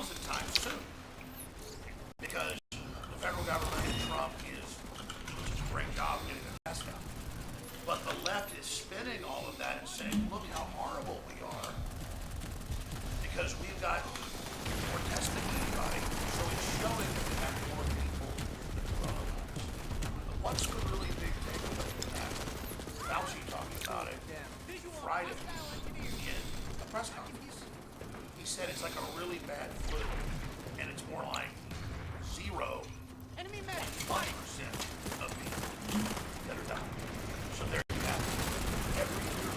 1,000 times soon. Because the federal government and Trump is a great job getting the test out. But the left is spinning all of that and saying, look how horrible we are. Because we've got more testing than anybody. So it's showing that we have more people with the coronavirus. But what's the really big takeaway from that? Fauci talking about it Friday in a press conference. He said it's like a really bad flu, and it's more like 0 to 1% of people that are dying. So there you have it. Every year,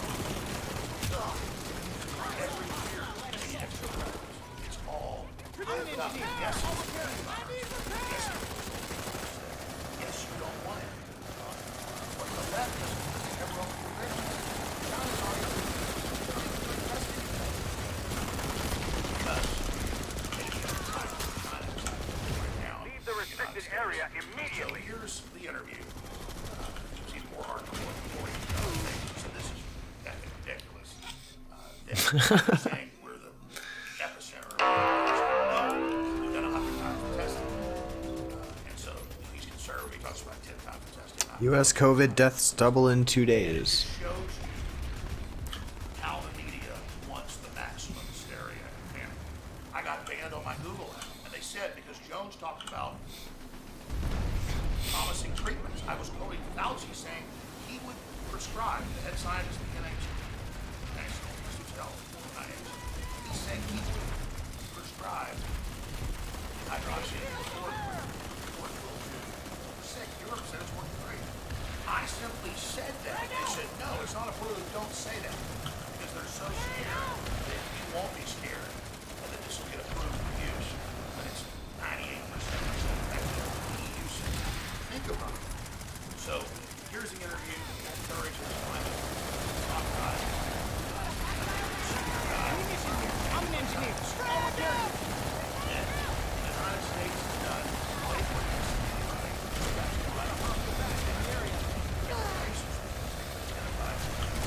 the extra practice, it's all yes, yes, you don't want it. What the left is everyone will win. John is already leave the restricted area immediately. So here's the interview. It's even more hardcore before you go. So this is ridiculous. They're saying we're the epicenter. No, we've done 100 times the testing. And so he's conservative. He talks about 10 times the testing. U.S. COVID deaths double in 2 days. Shows you how the media wants the maximum hysteria and panic. I got banned on my Google app, and they said because Jones talked about promising treatments. I was quoting Fauci saying he would prescribe, the head scientist at the National Institute of Health, he said he would prescribe hydroxychloroquine for sick. Europe said it's working great. I simply said that. They said, no, it's not approved. Don't say that. Because they're so scared that you won't be scared and that this will get approved for use. But it's 98% effective use. Think about it. So here's the interview. Courage is fine. Talk about it. I'm an engineer. And the United States has done way more than anybody.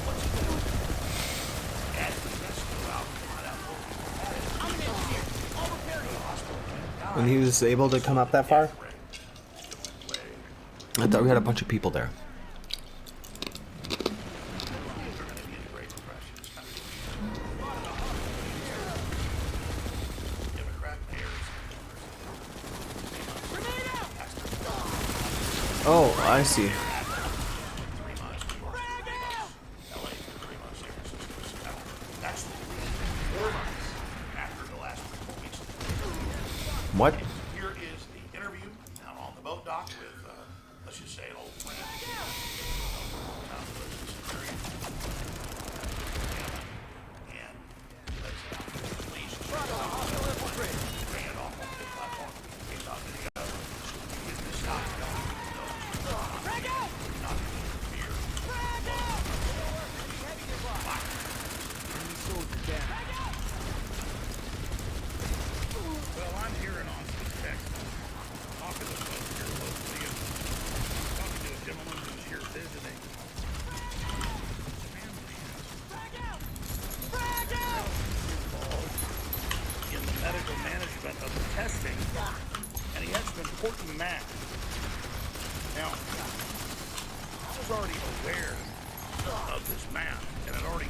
What's he doing? As the tests go out, find out what people had it. I'm an engineer. I'll repair you. And he was able to come up that far? I thought we had a bunch of people there. Oh, I see. What? Here is the interview down on the boat dock with, let's just say, an old friend. Well, I'm here in Austin, Texas, talking to folks here locally and talking to a gentleman who's here visiting. Involved in the medical management of the testing, and he has some important math. Now, I was already aware of this math, and I'd already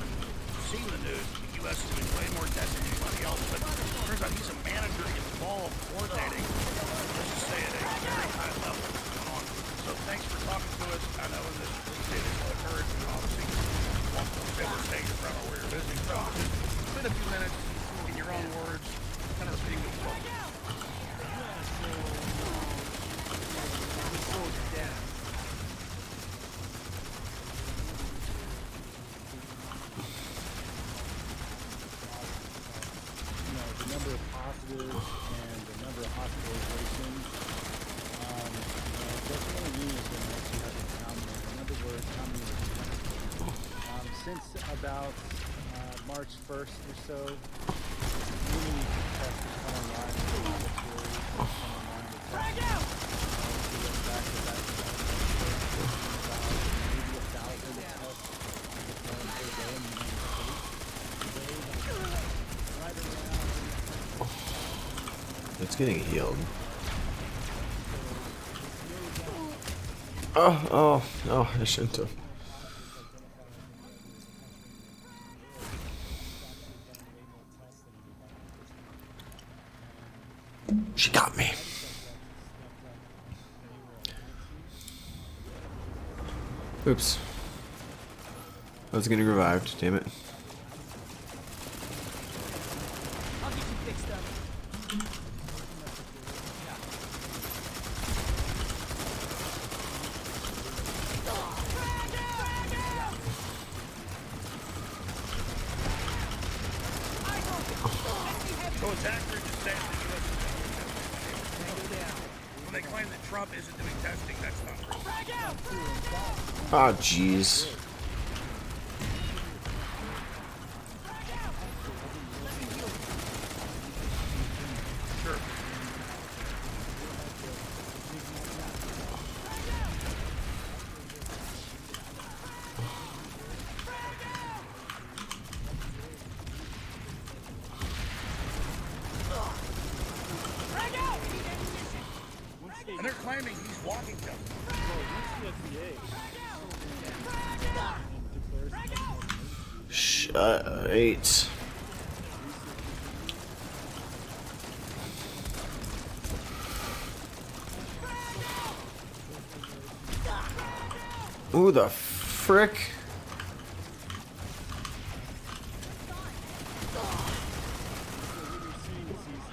seen the news. The U.S. is doing way more testing than anybody else, but it turns out he's a manager involved coordinating, let's just say, at a very high level going on. So thanks for talking to us. I know in this state is full of courage, and obviously won't say we're staying in front of where you're visiting from. Just spend a few minutes in your own words, kind of repeating what you told me. The number of positives and the number of hospitalizations, that's what I mean is when you actually have a denominator. In other words, how many since about March 1st or so, many tests have come online in the laboratories, have come online with testing. If you look back to that, about maybe 1,000 tests performed per day in the United States. Today, right around It's getting healed. Oh, I shouldn't have. She got me. Oops. I was getting revived, damn it. I'll get you fixed up. So it's accurate to say that the U.S. when they claim that Trump isn't doing testing, that's not true. Oh, jeez. Sure. And they're claiming he's walking them. Eight. Who the frick?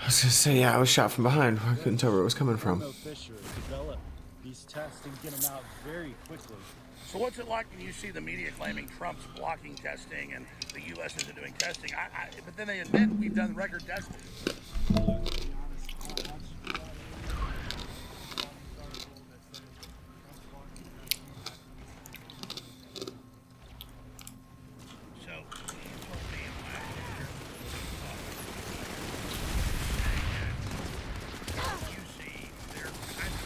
I was gonna say, yeah, I was shot from behind. I couldn't tell where it was coming from. Develop these tests and get them out very quickly. So what's it like when you see the media claiming Trump's blocking testing and the U.S. isn't doing testing? But then they admit we've done record testing. So you told me you see they're kind of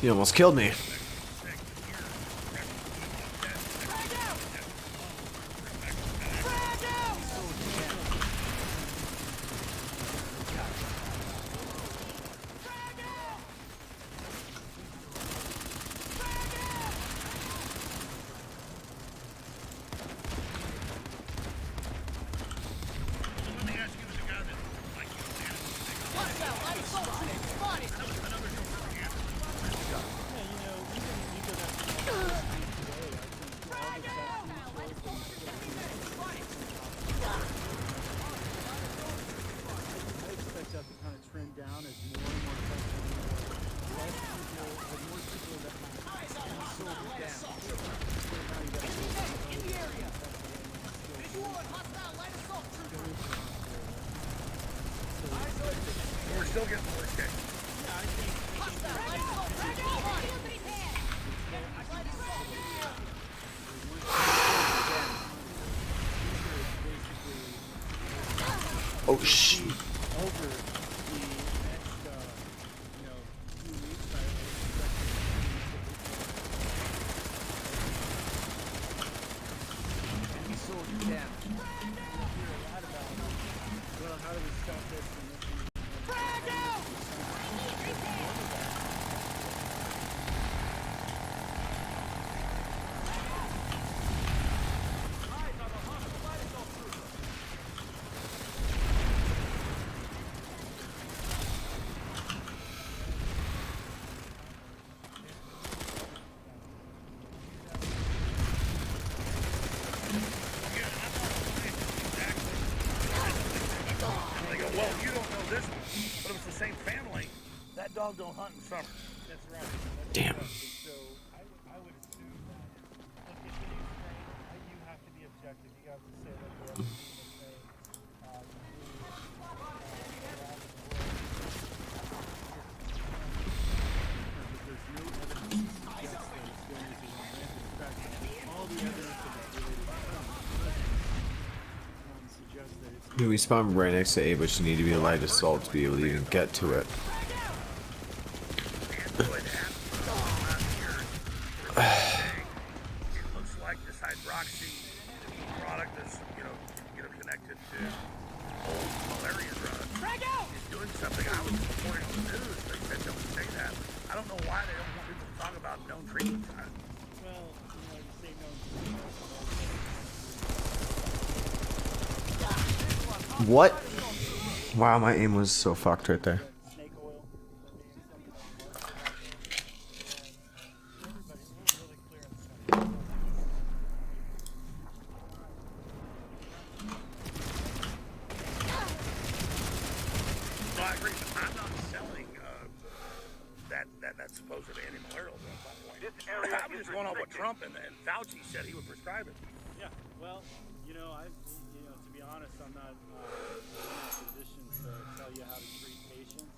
You almost killed me. We're still getting more escape. Oh, shit. Over the next, few weeks, I expect He sold you down. hear a lot about, well, how do we stop this and this and They go, well, you don't know this one, but if it's the same family, that dog don't hunt in summer. that's right. Damn. So I would assume that, look, if it is strain, you have to be objective. You have to say, look, we're everything that there's no evidence to suggest that it's going to be rampant. In fact, all the evidence that is related to suggests that it's We spawned right next to A, but you need to be a light assault to be able to even get to it. It looks like this hydroxy toxin product that's, connected to old malaria drugs is doing something. I was reporting on the news. They said don't say that. I don't know why they don't want people to talk about known treatment. Well, you say no. What? Wow, my aim was so fucked right there. Snake oil. Well, I agree. I'm not selling that supposed anti-malarial drug, by the way. I was just going on what Trump and Fauci said he would prescribe it. Yeah. Well, to be honest, I'm not in a position to tell you how to treat patients.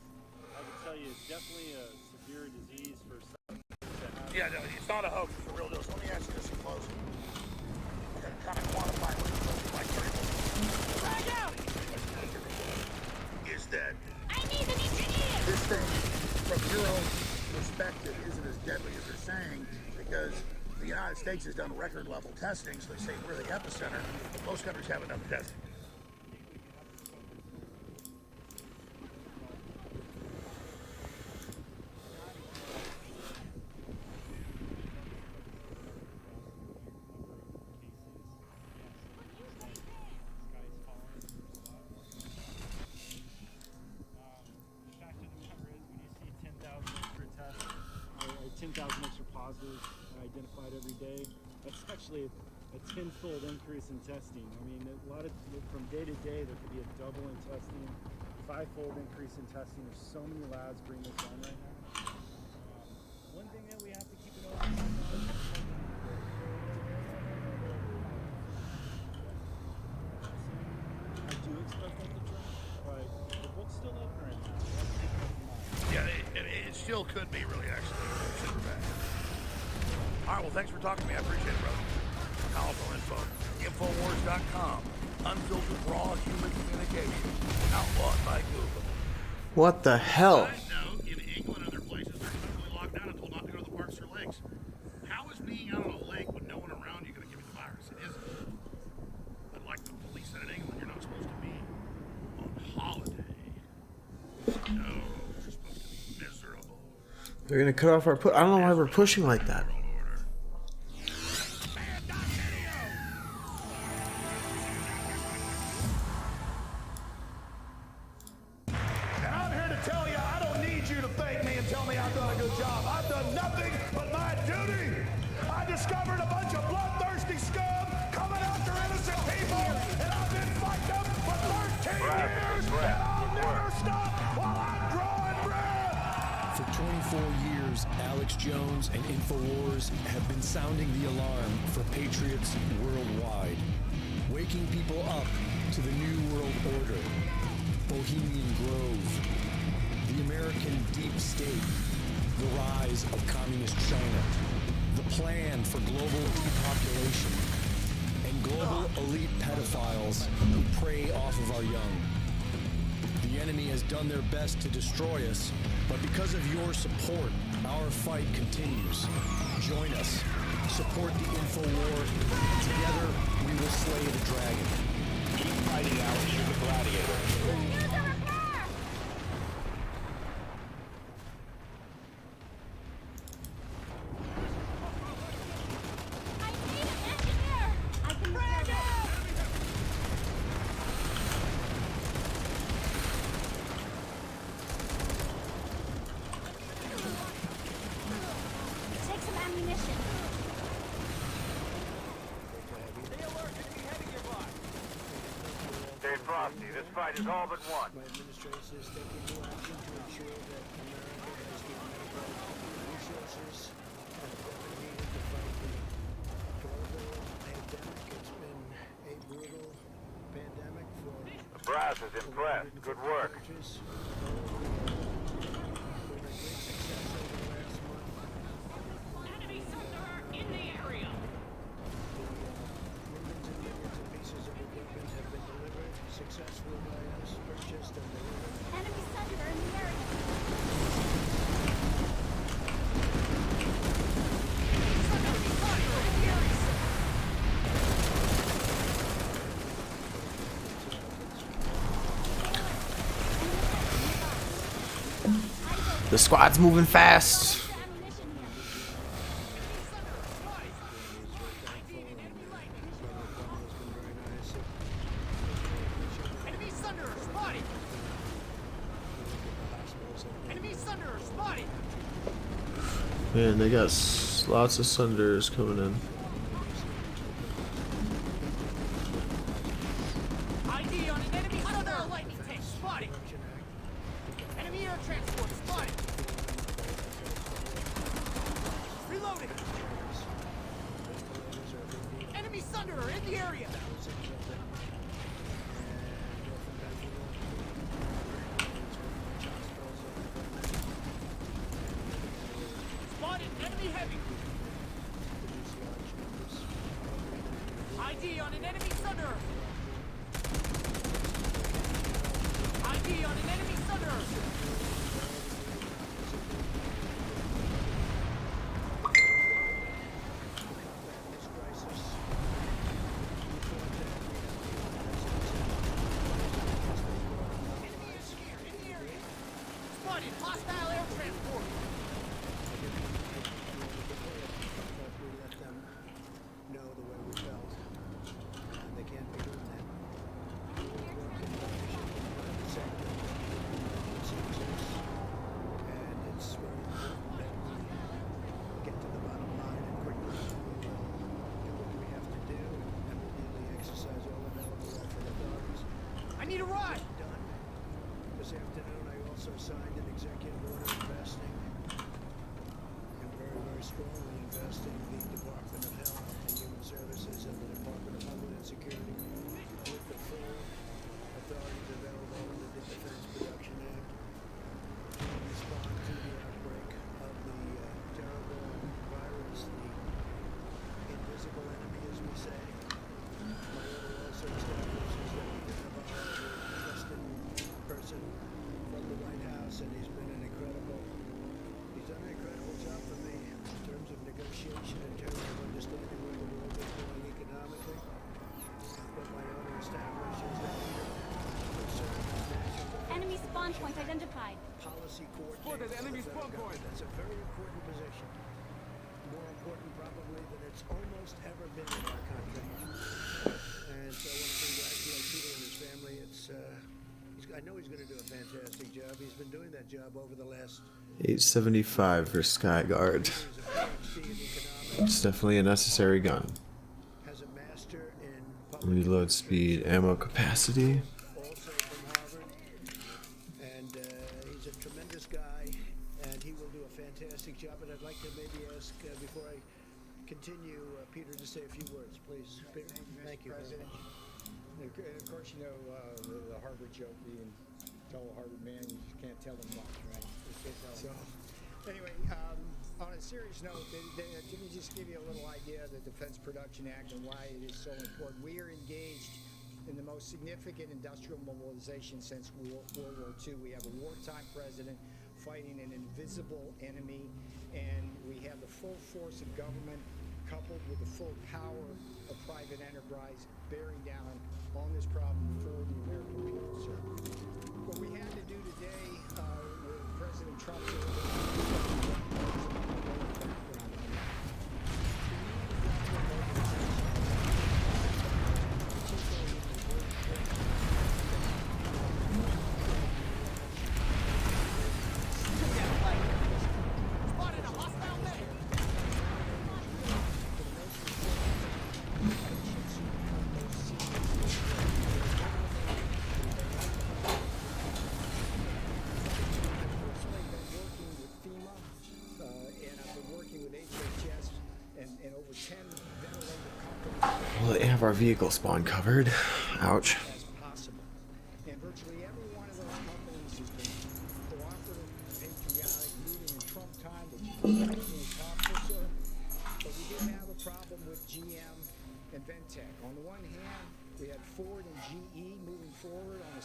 I can tell you it's definitely a severe disease for some to have. Yeah, no, it's not a hoax. It's a real deal. So let me ask you this in closing. To kind of quantify what it looks like is that I need an engineer! this thing, from your own perspective, isn't as deadly as they're saying because the United States has done record level testing, so they say we're the epicenter. Most countries haven't done the testing. Fact of the matter is, when you see 10,000 extra tests, or 10,000 extra positives identified every day, that's actually a tenfold increase in testing. I mean, a lot of from day to day, there could be a double in testing, fivefold increase in testing. There's so many labs bringing this on right now. One thing that we have to keep an open mind on. I do expect that to drop, but the book's still open right now. We have to keep an open mind. Yeah, it still could be really actually super bad. All right, well, thanks for talking to me. I appreciate it, brother. Powerful info. Infowars.com. Unfiltered raw human communication. Outlawed by Google. What the hell? Side note, in England and other places, they're totally locked down and told not to go to the parks or lakes. How is being out on a lake with no one around you going to give you the virus? It isn't. But like the police said in England, you're not supposed to be on holiday. No, you're supposed to be miserable. They're gonna cut off our I don't know why we're pushing like that. Discovered a bunch of bloodthirsty scum coming after innocent people, and I've been fighting them for 13 years, and I'll never stop while I'm drawing breath. For 24 years, Alex Jones and InfoWars have been sounding the alarm for patriots worldwide, waking people up to the New World Order, Bohemian Grove, the American deep state, the rise of communist China, the plan for global depopulation, and global elite pedophiles who prey off of our young. The enemy has done their best to destroy us, but because of your support, our fight continues. Join us. Support the InfoWar. Together, we will slay the dragon. Keep fighting, Alex. You're the gladiator. This fight is all but won. My administration is taking new action to ensure that America has the medical resources that are needed to fight the global pandemic. It's been a brutal pandemic for The brass is impressed. Good work. countries. We've had great success over the last month. Enemy sector in the area! Millions and millions of pieces of equipment have been delivered successfully by us, purchased and delivered. Enemy sector in the area! The squad's moving fast. Ammunition here. Enemy Sunderer spotted! Enemy Sunderer spotted! Man, they got lots of Sunders coming in. ID on an enemy Sunderer lightning tank spotted! Enemy air transport spotted! Reloading! Enemy Sunderer in the area! Spotted enemy heavy! ID on an enemy Sunderer! ID on an enemy Sunderer! Enemy engineer in the area! Spotted hostile air transport! We let them know the way we felt. And they can't be doing that. We will work in partnership with the sector. And it's very important that we get to the bottom line and quickly do what we have to do and immediately exercise all available lawful authorities. I need a ride! Done. This afternoon I also signed an executive order investing and very, very strongly investing the Department of Health and Human Services and the Department of Homeland Security with the full authorities available under the Defense Production Act to respond to the outbreak of the terrible virus, the invisible enemy, as we say. My order also establishes that we have our trusted person from the White House, and he's done an incredible job for me in terms of negotiation, in terms of understanding where the world is going economically. But my order establishes that we will serve as national Enemy spawn point identified. policy coordinator. Enemy spawn point. That's a very important position. More important probably than it's almost ever been in our country. And so I want to congratulate Peter and his family. I know he's going to do a fantastic job. He's been doing that job over the last 875 for Skyguard. years of PhD in economics. It's definitely a necessary gun. Has a master in public Reload speed, ammo capacity. also from Harvard, and he's a tremendous guy, and he will do a fantastic job. And I'd like to maybe ask, before I continue, Peter to say a few words, please. Peter, thank you. President. And of course, you know the Harvard joke. You can tell a Harvard man, you just can't tell him much, right? So, anyway, on a serious note, let me just give you a little idea of the Defense Production Act and why it is so important. We are engaged in the most significant industrial mobilization since World War II. We have a wartime president fighting an invisible enemy, and we have the full force of government coupled with the full power of private enterprise bearing down on this problem for the American people, sir. What we had to do today with President Trump's Spotted a hostile medic. Well, they have our vehicle spawn covered. Ouch. as possible. And virtually every one of those companies has been cooperative, patriotic, moving in Trump time, which is everything possible, sir. But we did have a problem with GM and Ventec. On the one hand, we had Ford and GE moving forward on a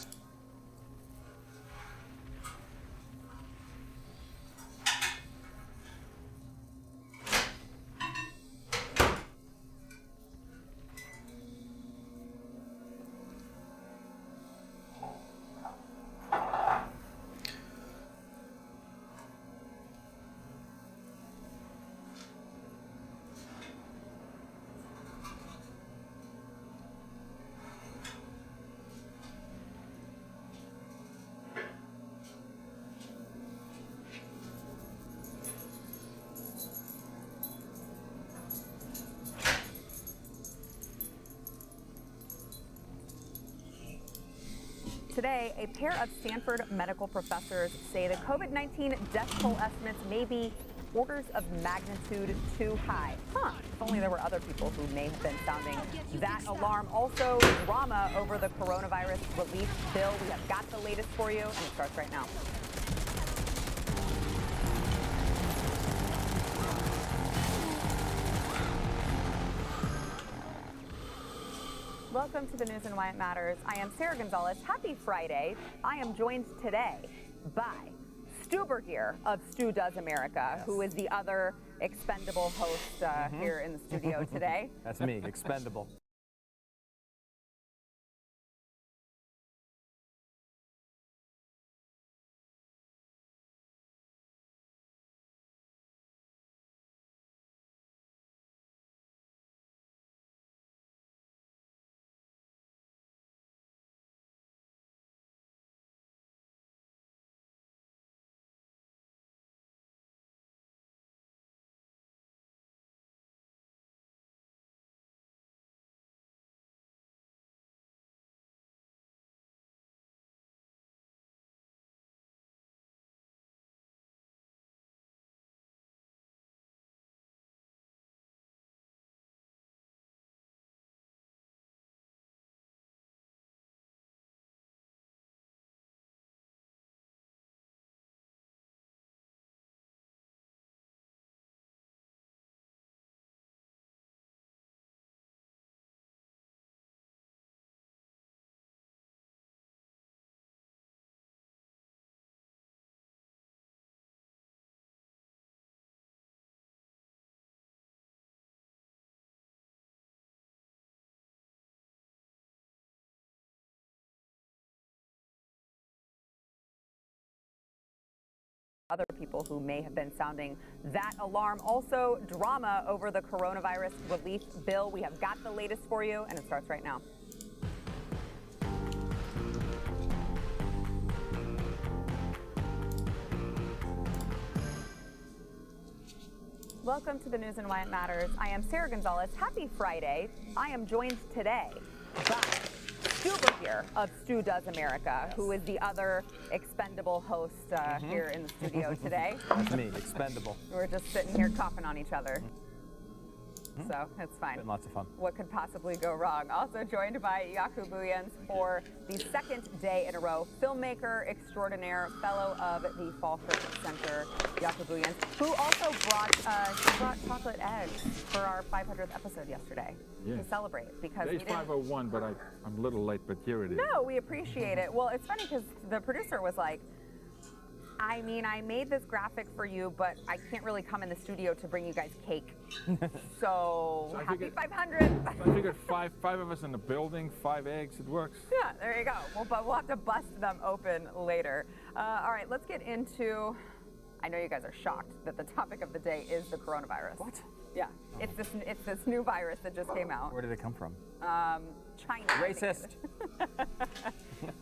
Today, a pair of Stanford medical professors say the COVID-19 death toll estimates may be orders of magnitude too high. If only there were other people who may have been sounding that alarm. Also, drama over the coronavirus relief bill. We have got the latest for you, and it starts right now. Welcome to the news and why it matters. I am Sarah Gonzalez. Happy Friday. I am joined today by Stuber here of Stu Does America, who is the other expendable host here in the studio today. That's me, expendable. Other people who may have been sounding that alarm. Also, drama over the coronavirus relief bill. We have got the latest for you, and it starts right now. Welcome to the news and why it matters. I am Sarah Gonzalez. Happy Friday. I am joined today by Stuber here of Stu Does America, who is the other expendable host here in the studio today. That's me, expendable. We're just sitting here coughing on each other. So it's fine. Been lots of fun. What could possibly go wrong? Also joined by Jaco Booyens for the second day in a row, filmmaker extraordinaire, fellow of the Falkirk Center, Jaco Booyens, who also brought chocolate eggs for our 500th episode yesterday to celebrate. Because Today's 501, but I'm a little late, but here it is. No, we appreciate it. Well, it's funny because the producer was like, I mean, I made this graphic for you, but I can't really come in the studio to bring you guys cake. So happy 500. I figured five of us in the building, 5 eggs, it works. Yeah, there you go. But we'll have to bust them open later. All right, let's get into, I know you guys are shocked that the topic of the day is the coronavirus. What? Yeah, it's this new virus that just came out. Where did it come from? China. Racist.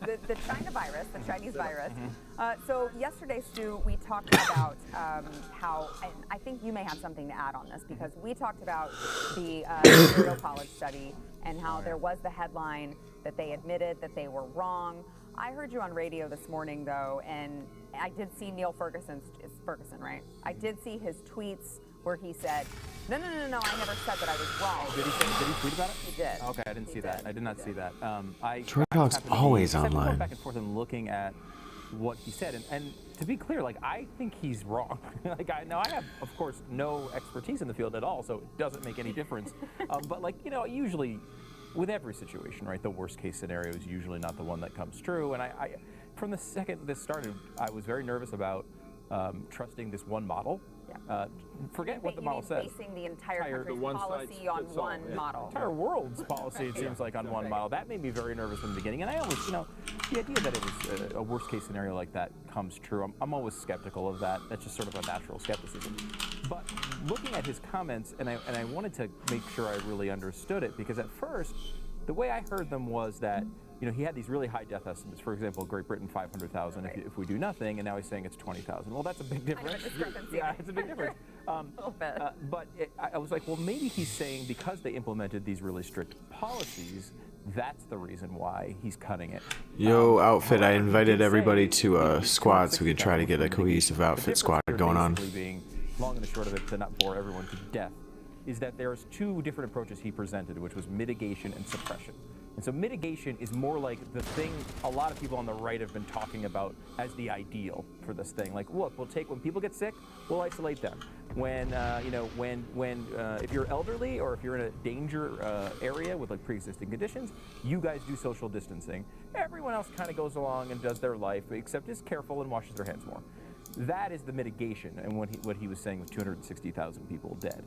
the China virus, the Chinese virus. So yesterday, Stu, we talked about how, and I think you may have something to add on this, because we talked about the Imperial College study and how there was the headline that they admitted that they were wrong. I heard you on radio this morning, though, and I did see Neil Ferguson's, it's Ferguson, right? I did see his tweets where he said, no, I never said that I was wrong. Did he tweet about it? He did. Okay, I didn't see that. I did not see that. Trout's always online. Going back and forth and looking at what he said, and to be clear, like, I think he's wrong. Like, I have, of course, no expertise in the field at all, so it doesn't make any difference. But, like, you know, usually with every situation, right, the worst case scenario is usually not the one that comes true. And I from the second this started, I was very nervous about trusting this one model. Forget what the model says. Basing the entire country's policy on one model. Entire world's policy, it seems like, on one model. That made me very nervous from the beginning. And I always, you know, the idea that it was a worst case scenario like that comes true, I'm always skeptical of that. That's just sort of a natural skepticism. But looking at his comments, and I wanted to make sure I really understood it, because at first, the way I heard them was that he had these really high death estimates. For example, Great Britain 500,000 if we do nothing, and now he's saying it's 20,000. Well, that's a big difference. Kind of a discrepancy. Yeah, it's a big difference. A little bit. But I was like, well, maybe he's saying because they implemented these really strict policies, that's the reason why he's cutting it. Yo, outfit, I He invited did everybody say, to a squad so we could try to get a cohesive outfit squad going on. Being long and the short of it, to not bore everyone to death, is that there's two different approaches he presented, which was mitigation and suppression. And so mitigation is more like the thing a lot of people on the right have been talking about as the ideal for this thing. Like, look, when people get sick, we'll isolate them. When if you're elderly or if you're in a danger area with like pre-existing conditions, you guys do social distancing. Everyone else kind of goes along and does their life, except is careful and washes their hands more. That is the mitigation, and what he was saying with 260,000 people dead.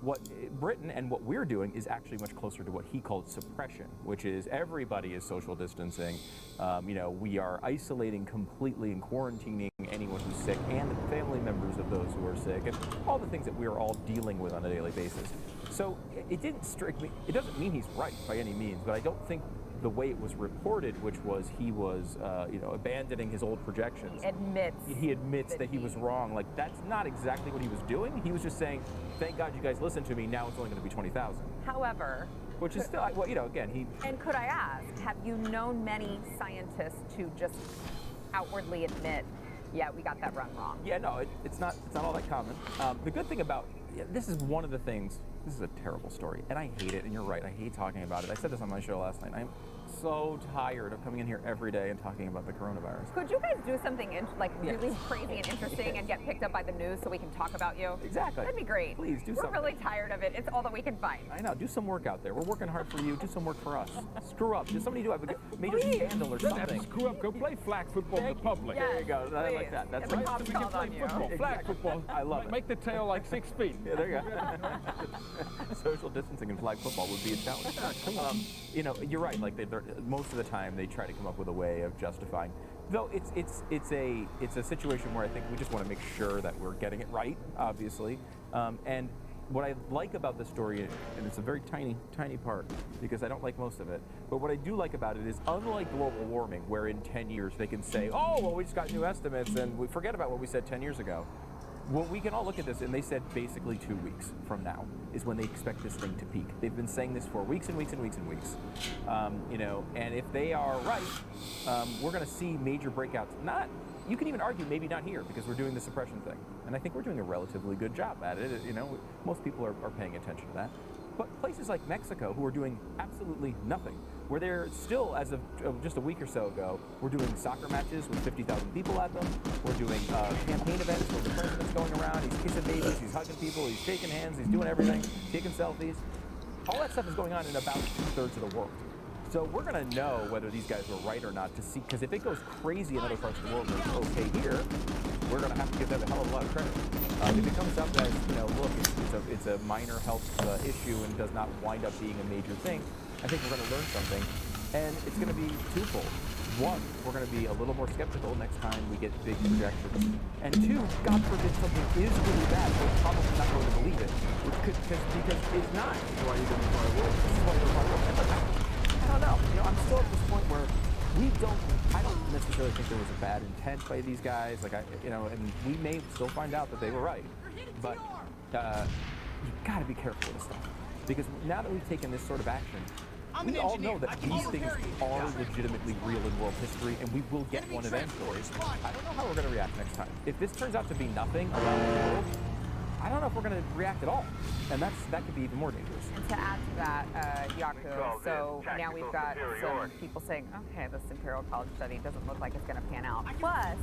What Britain and what we're doing is actually much closer to what he called suppression, which is everybody is social distancing. We are isolating completely and quarantining anyone who's sick and the family members of those who are sick, and all the things that we are all dealing with on a daily basis. So it didn't strike me. It doesn't mean he's right by any means, but I don't think the way it was reported, which was he was, abandoning his old projections. He admits that he was wrong. Like, that's not exactly what he was doing. He was just saying, thank God you guys listened to me. Now it's only going to be 20,000. However, which is still, again, he. And could I ask, have you known many scientists to just outwardly admit, yeah, we got that run wrong? Yeah, no, it's not all that common. The good thing about this is one of the things. This is a terrible story, and I hate it. And you're right, I hate talking about it. I said this on my show last night. I'm so tired of coming in here every day and talking about the coronavirus. Could you guys do something really crazy and interesting and get picked up by the news so we can talk about you? Exactly. That'd be great. Please do something. We're really tired of it. It's all that we can find. I know. Do some work out there. We're working hard for you. Do some work for us. Screw up. Just somebody do have a major scandal or something. Screw up. Go play flag football in the public. There you go. I like that. That's right. We can play football. Flag football. I love it. Make the tail like 6 feet. Yeah, there you go. Social distancing and flag football would be a challenge. You're right. Like most of the time, they try to come up with a way of justifying. Though it's a situation where I think we just want to make sure that we're getting it right, obviously. And what I like about the story, and it's a very tiny part because I don't like most of it, but what I do like about it is, unlike global warming, where in 10 years they can say, oh, well, we just got new estimates and we forget about what we said 10 years ago. Well, we can all look at this, and they said basically 2 weeks from now is when they expect this thing to peak. They've been saying this for weeks and weeks and weeks and weeks. And if they are right, we're going to see major breakouts. You can even argue maybe not here because we're doing the suppression thing. And I think we're doing a relatively good job at it. Most people are paying attention to that. But places like Mexico, who are doing absolutely nothing, where they're still, as of just a week or so ago, we're doing soccer matches with 50,000 people at them. We're doing campaign events where the president's going around, he's kissing babies, he's hugging people, he's shaking hands, he's doing everything, taking selfies. All that stuff is going on in about 2/3 of the world. So we're going to know whether these guys were right or not to see, because if it goes crazy in other parts of the world and it's okay here, we're going to have to give them a hell of a lot of credit. If it comes up as, look, it's a minor health issue and does not wind up being a major thing, I think we're going to learn something, and it's going to be twofold. One, we're going to be a little more skeptical next time we get big projections, and two, God forbid something is really bad, we're probably not going to believe it, because it's not. This is why you're going to buy wolves. This is why you're going to buy wolves. I don't know. I'm still at this point where I don't necessarily think there was a bad intent by these guys. And we may still find out that they were right. But you've got to be careful with this stuff. Because now that we've taken this sort of action, we all know that these things are legitimately real in world history, and we will get one eventually. I don't know how we're going to react next time. If this turns out to be nothing around the world, I don't know if we're going to react at all. And that could be even more dangerous. And to add to that, Yaku, so now we've got some people saying, okay, this Imperial College study doesn't look like it's going to pan out. Plus,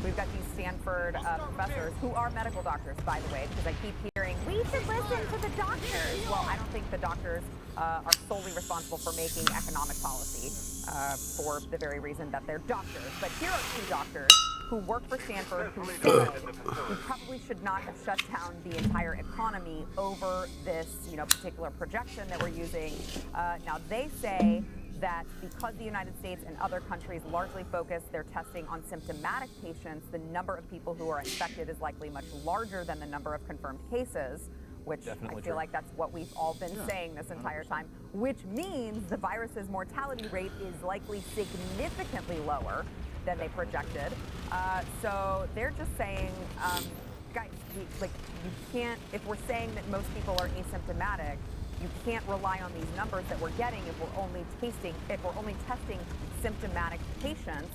we've got these Stanford professors who are medical doctors, by the way, because I keep hearing, we should listen to the doctors. Well, I don't think the doctors are solely responsible for making economic policy for the very reason that they're doctors. But here are two doctors who work for Stanford who said we probably should not have shut down the entire economy over this, particular projection that we're using. Now they say that because the United States and other countries largely focus their testing on symptomatic patients, the number of people who are infected is likely much larger than the number of confirmed cases, which Definitely I feel true. like that's what we've all been saying this entire time, which means the virus's mortality rate is likely significantly lower than they projected. So they're just saying, guys, you can't, if we're saying that most people are asymptomatic, you can't rely on these numbers that we're getting if we're only testing symptomatic patients.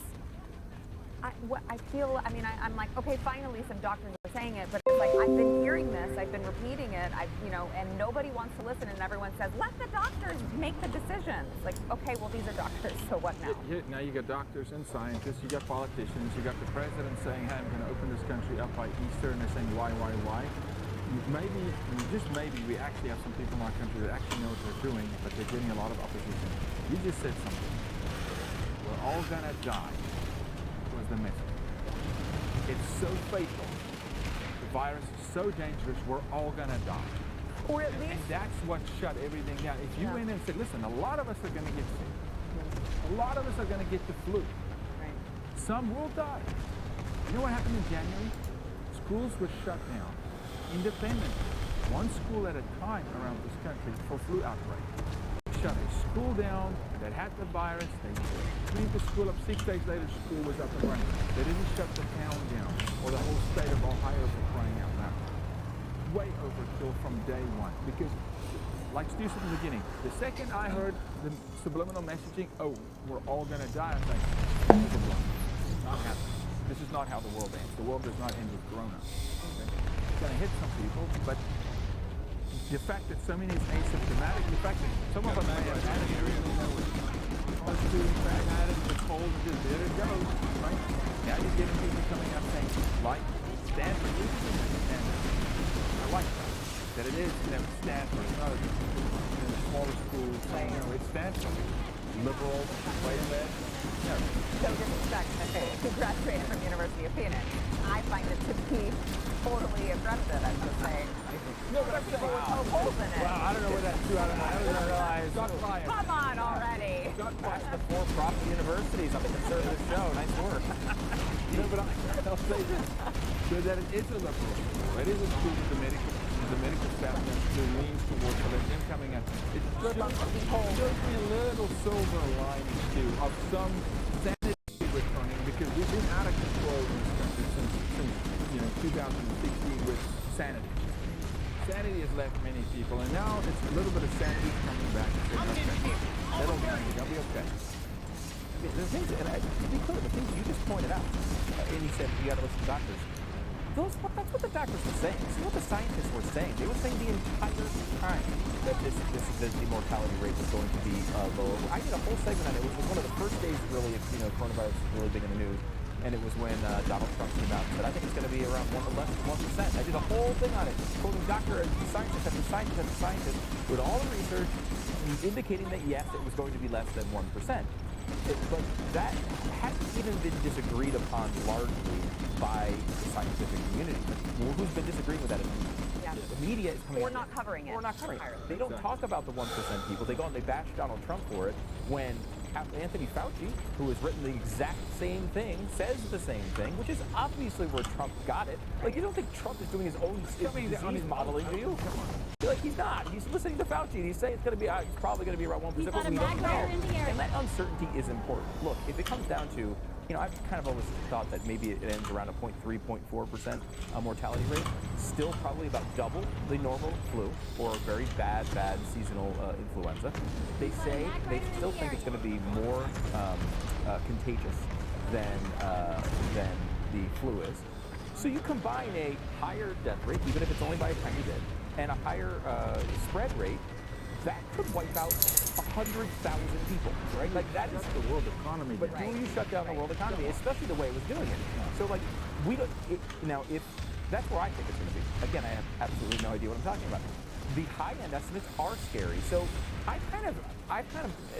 I'm like, okay, finally some doctors are saying it, but it's like, I've been hearing this, I've been repeating it, and nobody wants to listen, and everyone says, let the doctors make the decisions. Like, okay, well, these are doctors, so what now? Now you got doctors and scientists, you got politicians, you got the president saying, hey, I'm going to open this country up by Easter, and they're saying, why? Maybe, just maybe, we actually have some people in our country that actually know what they're doing, but they're getting a lot of opposition. You just said something. We're all going to die, was the message. It's so fatal. The virus is so dangerous, we're all going to die. Or at least... And that's what shut everything down. If you went in and said, listen, a lot of us are going to get sick. A lot of us are going to get the flu. Right. Some will die. You know what happened in January? Schools were shut down. Independently, one school at a time around this country for flu outbreak. Shut a school down that had the virus. They cleaned the school up. 6 days later, school was up and running. They didn't shut the town down or the whole state of Ohio for crying out loud. Way overkill from day one. Because, like Stu said in the beginning, the second I heard the subliminal messaging, oh, we're all going to die, I was like, not happening. This is not how the world ends. The world does not end with corona. Okay? It's going to hit some people, but the fact that so many is asymptomatic, the fact that some of us may have had it, you really know it. All the students have had it, the cold, and just there it goes, right? Now you're getting people coming up saying, like Stanford, I like that it is, Stanford, it's not a smaller school, it's Stanford. Liberal, way ahead. No. So disrespect who graduated from University of Phoenix. I find it to be totally aggressive, I'm just saying. No, but I'm saying, no holes in it. Well, I don't know where that's true. I didn't realize. Come on already. That's the for-profit universities on the conservative show. Nice work. No, but I'll say this. So that it is a liberal school. It is a school with the medical staff that leans towards them coming in. It shows me a little silver lining too of some sanity returning, because we've been out of control in this country since 2016 with sanity. Sanity has left many people, and now it's a little bit of sanity coming back. That'll be okay. The things, and to be clear, the things you just pointed out, and you said you got to listen to doctors. That's what the doctors were saying. See what the scientists were saying. They were saying the entire time that the mortality rate was going to be lower. I did a whole segment on it. It was one of the first days, really, coronavirus was really big in the news. And it was when Donald Trump came out and said, I think it's going to be around less than 1%. I did a whole thing on it, quoting scientist after scientist after scientist with all the research indicating that, yes, it was going to be less than 1%. But that hasn't even been disagreed upon largely by the scientific community. Who's been disagreeing with that? The media is coming. Or not covering it. Or not covering it. They don't talk about the 1% people. They go and they bash Donald Trump for it when Anthony Fauci, who has written the exact same thing, says the same thing, which is obviously where Trump got it. Like, you don't think Trump is doing his own disease modeling, do you? Like, he's not. He's listening to Fauci, and he's saying it's going to be, it's probably going to be around 1%, but we don't know. And that uncertainty is important. Look, if it comes down to, I've kind of always thought that maybe it ends around a 0.3, 0.4% mortality rate. Still probably about double the normal flu or very bad seasonal influenza. They say they still think it's going to be more contagious than the flu is. So you combine a higher death rate, even if it's only by a tiny bit, and a higher spread rate, that could wipe out 100,000 people, right? Like, that is the world economy. But do you shut down the world economy, especially the way it was doing it? So, like, we don't. Now, if that's where I think it's going to be. Again, I have absolutely no idea what I'm talking about. The high-end estimates are scary. So I kind of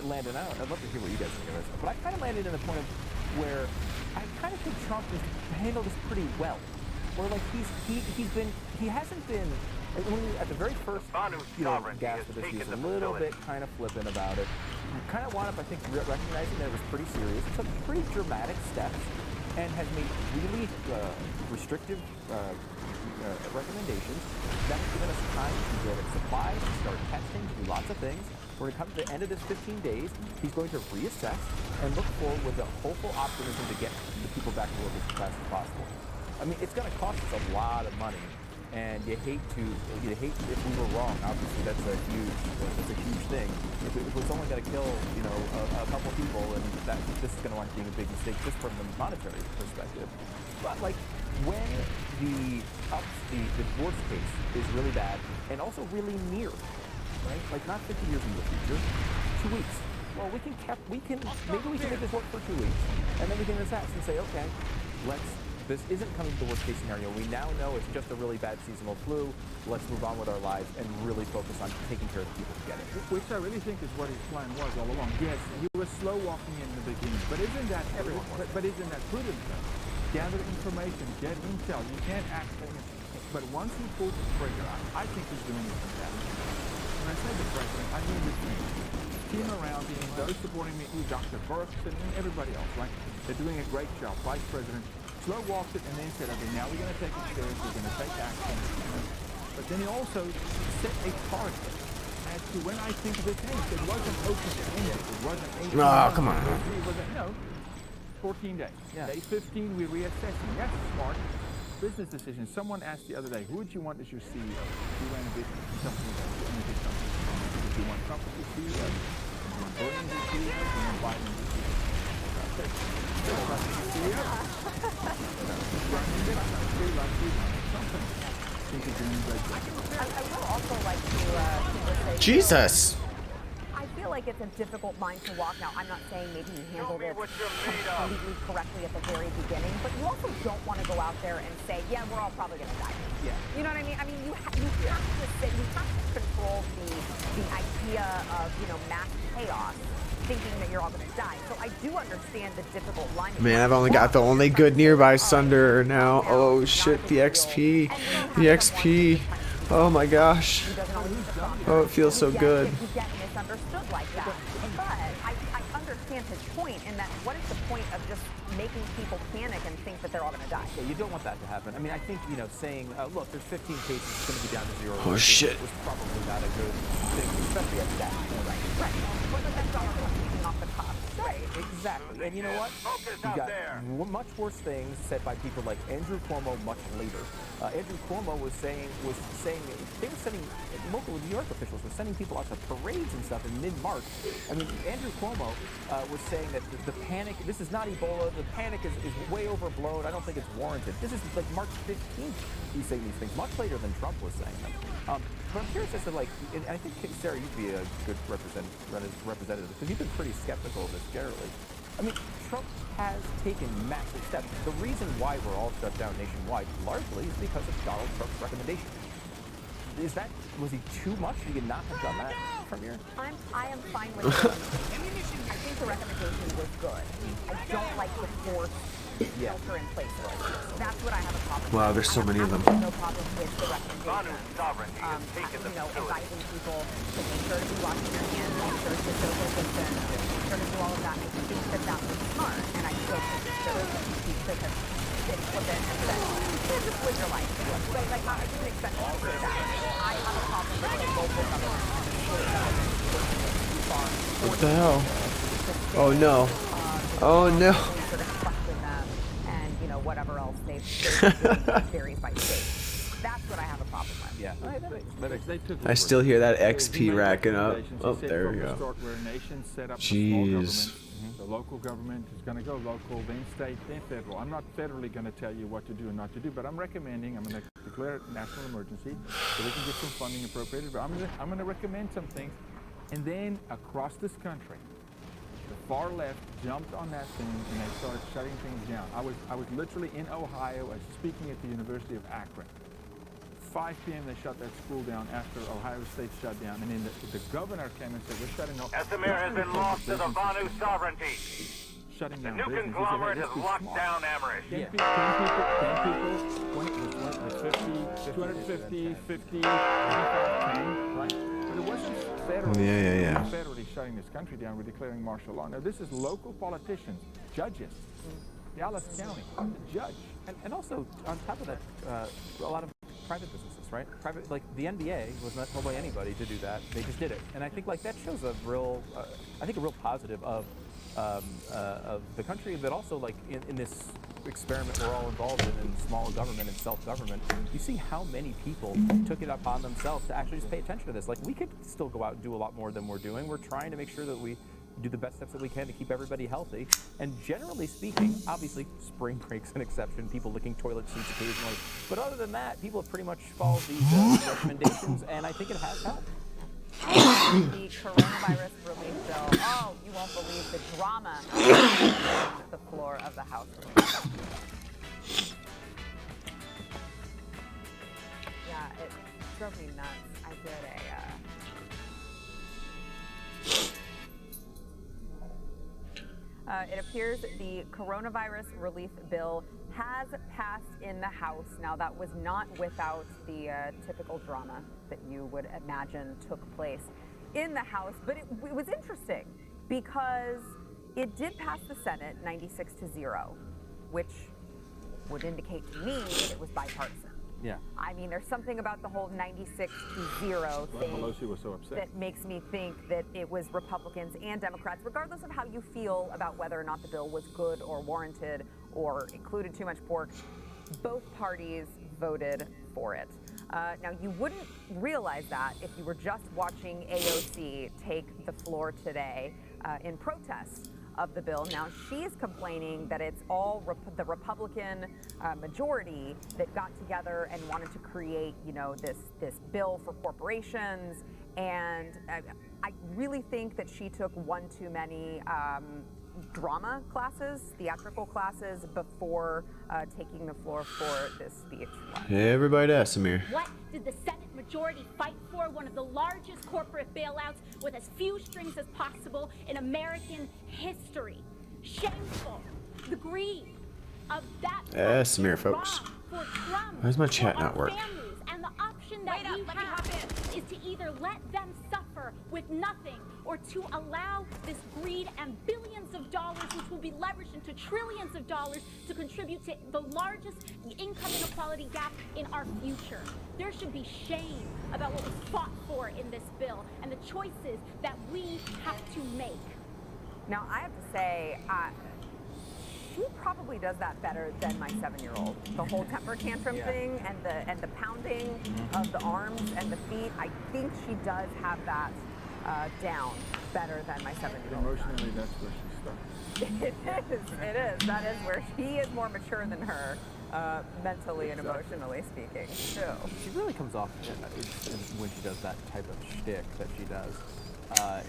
landed. I'd love to hear what you guys think of this, but I kind of landed in a point of where I kind of think Trump has handled this pretty well. Where, like, he hasn't been. At the very first, gas for this, he was a little bit kind of flippant about it. Kind of wound up, I think, recognizing that it was pretty serious. Took pretty dramatic steps and has made really restrictive recommendations. That's given us time to build up supplies, to start testing, to do lots of things. We're going to come to the end of this 15 days. He's going to reassess and look forward with a hopeful optimism to get the people back to work as fast as possible. I mean, it's going to cost us a lot of money, and you hate if we were wrong. Obviously, that's a huge thing. If it's only going to kill, a couple people, and this is going to wind up being a big mistake just from the monetary perspective. But like when the worst case is really bad and also really near, right? Like not 50 years into the future, 2 weeks. Well, maybe we can make this work for 2 weeks, and then we can assess and say, okay, this isn't coming to the worst case scenario. We now know it's just a really bad seasonal flu. Let's move on with our lives and really focus on taking care of the people who get it. Which I really think is what his plan was all along. Yes, he was slow walking in the beginning, but isn't that prudent though? Gather information, get intel. You can't act things. But once he pulls the trigger, I think he's doing it from that. When I say the president, I mean the team around him, those supporting me, Dr. Burks and everybody else. Like they're doing a great job. Vice President slow walked it and then said, okay, now we're going to take it serious, we're going to take action. But then he also set a target as to when I think of the things. It wasn't open-ended. It wasn't 18 months. Come on. It wasn't, 14 days. Yeah. Day 15, we're reassessing. That's smart. Business decision. Someone asked the other day, who would you want as your CEO? If you ran a business company that's going to do something. Do you want Trump as your CEO? Do you want Bernie as your CEO? Do you want Biden as your CEO? I will also like to say Jesus. I feel like it's a difficult line to walk now. I'm not saying maybe he handled it completely correctly at the very beginning, but you also don't want to go out there and say, yeah, we're all probably going to die. Yeah. You know what I mean? I mean, you have to control the idea of, mass chaos, thinking that you're all going to die. So I do understand the difficult line. Man, I've only got the only good nearby Sunder now. Oh shit, the XP. The XP. Oh my gosh. Oh, it feels so good. You get misunderstood like that. But I understand his point in that what is the point of just making people panic and think that they're all going to die? Yeah, you don't want that to happen. I mean, I think, saying, look, there's 15 cases, it's going to be down to 0. Oh shit. Was probably not a good thing, especially at that point. Right. But that's all speaking off the cuff. Right, exactly. And you know what? You got much worse things said by people like Andrew Cuomo much later. Andrew Cuomo was saying they were sending local New York officials were sending people out to parades and stuff in mid-March. I mean, Andrew Cuomo was saying that the panic. This is not Ebola. The panic is way overblown. I don't think it's warranted. This is like March 15th. He's saying these things much later than Trump was saying them. But I'm curious as to and I think Sarah, you'd be a good representative because you've been pretty skeptical of this generally. I mean, Trump has taken massive steps. The reason why we're all shut down nationwide largely is because of Donald Trump's recommendation. Was he too much? He could not have done that from here? I am fine with it. I think the recommendation was good. I don't like the forced filter in place like this. That's what I have a problem with. Wow, there's so many of them. I have no problem with the recommendation. Advising people to make sure to be washing their hands, make sure to social distance, make sure to do all of that. I think that was smart, and I still think he should have been with it and said, just live your life. But I didn't expect to do that. I have a problem with the local government. What the hell? Oh no. Oh no. Whatever else they've varies by state. That's what I have a problem with. Yeah. I still hear that XP racking up. Oh, there we go. Jeez. The local government is going to go local, then state, then federal. I'm not federally going to tell you what to do and not to do, but I'm going to declare national emergency so we can get some funding appropriated. But I'm going to recommend some things. And then across this country, the far left jumped on that thing and they started shutting things down. I was literally in Ohio speaking at the University of Akron. 5 p.m. they shut that school down after Ohio State shut down, and then the governor came and said, we're shutting off. Esmir has been lost to the Vanu sovereignty. Shutting down the new business. conglomerate has locked down Emmerich. 10 people, 250, 50, 25, 10, right? But it wasn't federally shutting this country down. We're declaring martial law. Now, this is local politicians, judges, Dallas County, the judge. And also, on top of that, a lot of private businesses, right? Private, like the NBA was not told by anybody to do that. They just did it. And I think like that shows a real, I think a real positive of the country, but also like in this experiment we're all involved in small government and self-government, you see how many people took it upon themselves to actually just pay attention to this. Like we could still go out and do a lot more than we're doing. We're trying to make sure that we do the best steps that we can to keep everybody healthy. And generally speaking, obviously spring break's an exception, people licking toilet seats occasionally. But other than that, people have pretty much followed these recommendations, and I think it has helped. The coronavirus relief bill. Oh, you won't believe the drama on the floor of the House. Yeah, it drove me nuts. I did it appears the coronavirus relief bill has passed in the House. Now, that was not without the typical drama that you would imagine took place in the House, but it was interesting because it did pass the Senate 96-0, which would indicate to me that it was bipartisan. Yeah. I mean, there's something about the whole 96-0 thing Pelosi was so upset. that makes me think that it was Republicans and Democrats, regardless of how you feel about whether or not the bill was good or warranted or included too much pork, both parties voted for it. Now, you wouldn't realize that if you were just watching AOC take the floor today in protest of the bill. Now, she is complaining that it's all the Republican majority that got together and wanted to create, you know, this bill for corporations. And I really think that she took one too many drama classes, theatrical classes, before taking the floor for this speech. Hey, everybody, to Samir. What did the Senate majority fight for? One of the largest corporate bailouts with as few strings as possible in American history. Shameful. The greed of that. Samir, folks. Why's my chat not work? And the option that we have is to either let them suffer with nothing or to allow this greed and billions of dollars, which will be leveraged into trillions of dollars, to contribute to the largest income inequality gap in our future. There should be shame about what was fought for in this bill and the choices that we have to make. Now, I have to say, she probably does that better than my 7-year-old. The whole temper tantrum thing and the pounding of the arms and the feet. I think she does have that down better than my 7-year-old. Emotionally, that's where she starts. It is. That is where he is more mature than her, mentally and emotionally speaking. So she really comes off when she does that type of shtick that she does.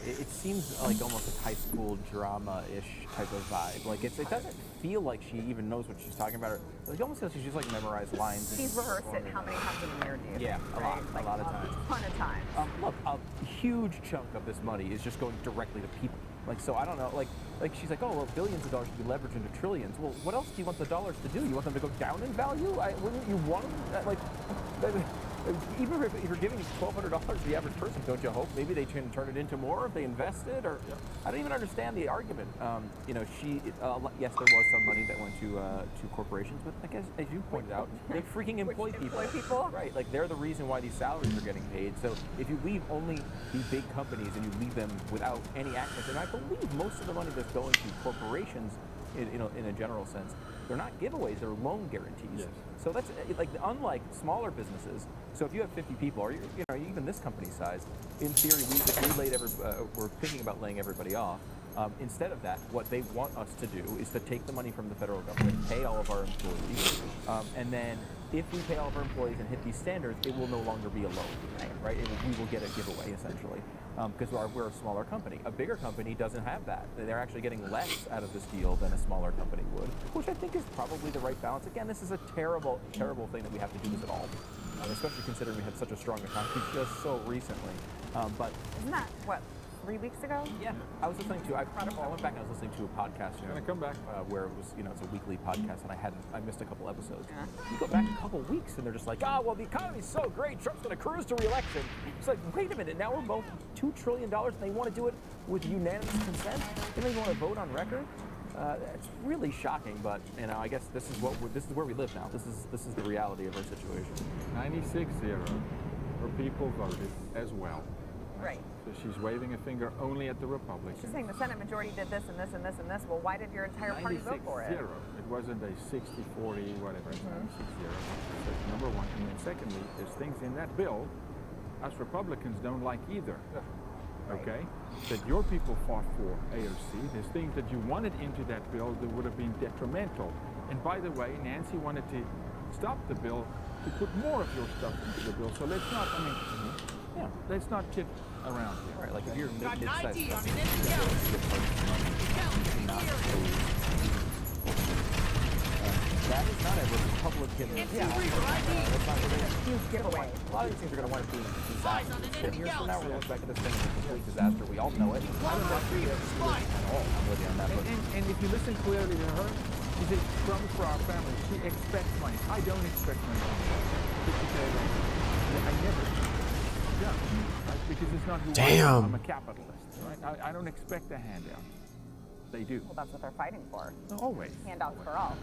It seems like almost like high school drama-ish type of vibe. Like it doesn't feel like she even knows what she's talking about. It almost feels like she's just like memorized lines. She's rehearsed it how many times in the mirror, do you Yeah, think? a lot of times. A ton of times. Look, a huge chunk of this money is just going directly to people. Like, so I don't know, like she's like, oh, well, billions of dollars should be leveraged into trillions. Well, what else do you want the dollars to do? You want them to go down in value? Wouldn't you want them, even if you're giving $1,200 to the average person, don't you hope maybe they can turn it into more if they invest it? Or I don't even understand the argument. You know, yes, there was some money that went to corporations, but I guess as you pointed out, they freaking employ people. Right, like they're the reason why these salaries are getting paid. So if you leave only the big companies and you leave them without any access, and I believe most of the money that's going to corporations, in a general sense, they're not giveaways, they're loan guarantees. Yes. So that's like unlike smaller businesses. So if you have 50 people, or even this company size, in theory, we're thinking about laying everybody off. Instead of that, what they want us to do is to take the money from the federal government, pay all of our employees, and then if we pay all of our employees and hit these standards, it will no longer be a loan, right? We will get a giveaway, essentially, because we're a smaller company. A bigger company doesn't have that. They're actually getting less out of this deal than a smaller company would, which I think is probably the right balance. Again, this is a terrible, terrible thing that we have to do this at all, especially considering we had such a strong economy just so recently. But isn't that, what, 3 weeks ago? Yeah, I was listening to. I went back and I was listening to a podcast. Can I come back? Where it was, it's a weekly podcast, and I missed a couple episodes. Yeah. You go back a couple weeks, and they're just like, well, the economy's so great, Trump's going to cruise to re-election. It's like, wait a minute, now we're both $2 trillion, and they want to do it with unanimous consent. They don't even want to vote on record. It's really shocking, but you know, I guess this is where we live now. This is the reality of our situation. 96-0. Her people voted as well. Right. So she's waving a finger only at the Republicans. She's saying the Senate majority did this and this and this and this. Well, why did your entire party vote for it? 96-0. It wasn't a 60-40, whatever. It's 96-0. That's number one. And then secondly, there's things in that bill us Republicans don't like either. Okay? That your people fought for AOC. There's things that you wanted into that bill that would have been detrimental. And by the way, Nancy wanted to stop the bill to put more of your stuff into the bill. So let's not, yeah, let's not kid around here. Right, like if you're Got an mid-sized ID on company, an that is not a Republican. Yeah. That's not really a huge giveaway. A lot of these things are going to wind up being disasters. 10 years from now, we're going to look back at this thing as a complete disaster. We all know it. I don't know if we have to at all. I'm with you on that. And if you listen clearly to her, she says, "Crumbs for our family." She expects money. I don't expect money. I never. Yeah, right? Because it's not who I am. I'm a capitalist, right? I don't expect a handout. They do. Well, that's what they're fighting for. Always. Handouts for all.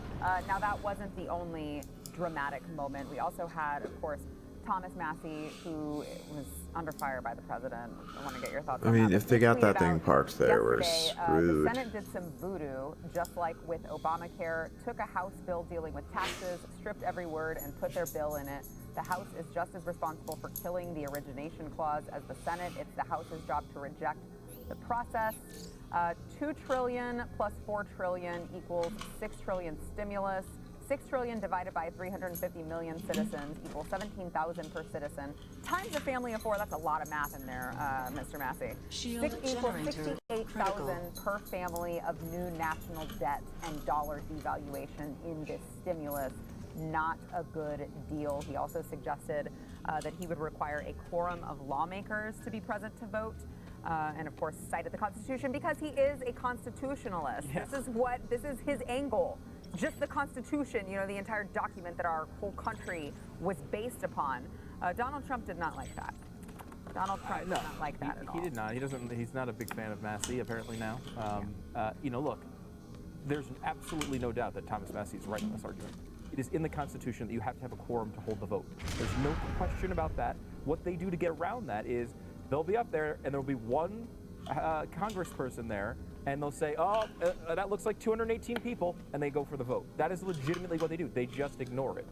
Now, that wasn't the only dramatic moment. We also had, of course, Thomas Massey, who was under fire by the president. I want to get your thoughts on that. I mean, if they got that thing parked there, we're screwed. The Senate did some voodoo, just like with Obamacare, took a House bill dealing with taxes, stripped every word, and put their bill in it. The House is just as responsible for killing the origination clause as the Senate. It's the House's job to reject the process. $2 trillion plus $4 trillion equals $6 trillion stimulus. $6 trillion divided by 350 million citizens equals 17,000 per citizen. Times a family of four, that's a lot of math in there, Mr. Massey. Equals 68,000 per family of new national debt and dollar devaluation in this stimulus. Not a good deal. He also suggested that he would require a quorum of lawmakers to be present to vote. And of course, cited the Constitution because he is a constitutionalist. Yes. This is his angle. Just the Constitution, you know, the entire document that our whole country was based upon. Donald Trump did not like that. Donald Trump did not like that at all. He did not. He doesn't. He's not a big fan of Massey apparently now. You know, look, there's absolutely no doubt that Thomas Massey is right in this argument. It is in the Constitution that you have to have a quorum to hold the vote. There's no question about that. What they do to get around that is they'll be up there and there'll be one congressperson there and they'll say, oh, that looks like 218 people, and they go for the vote. That is legitimately what they do. They just ignore it.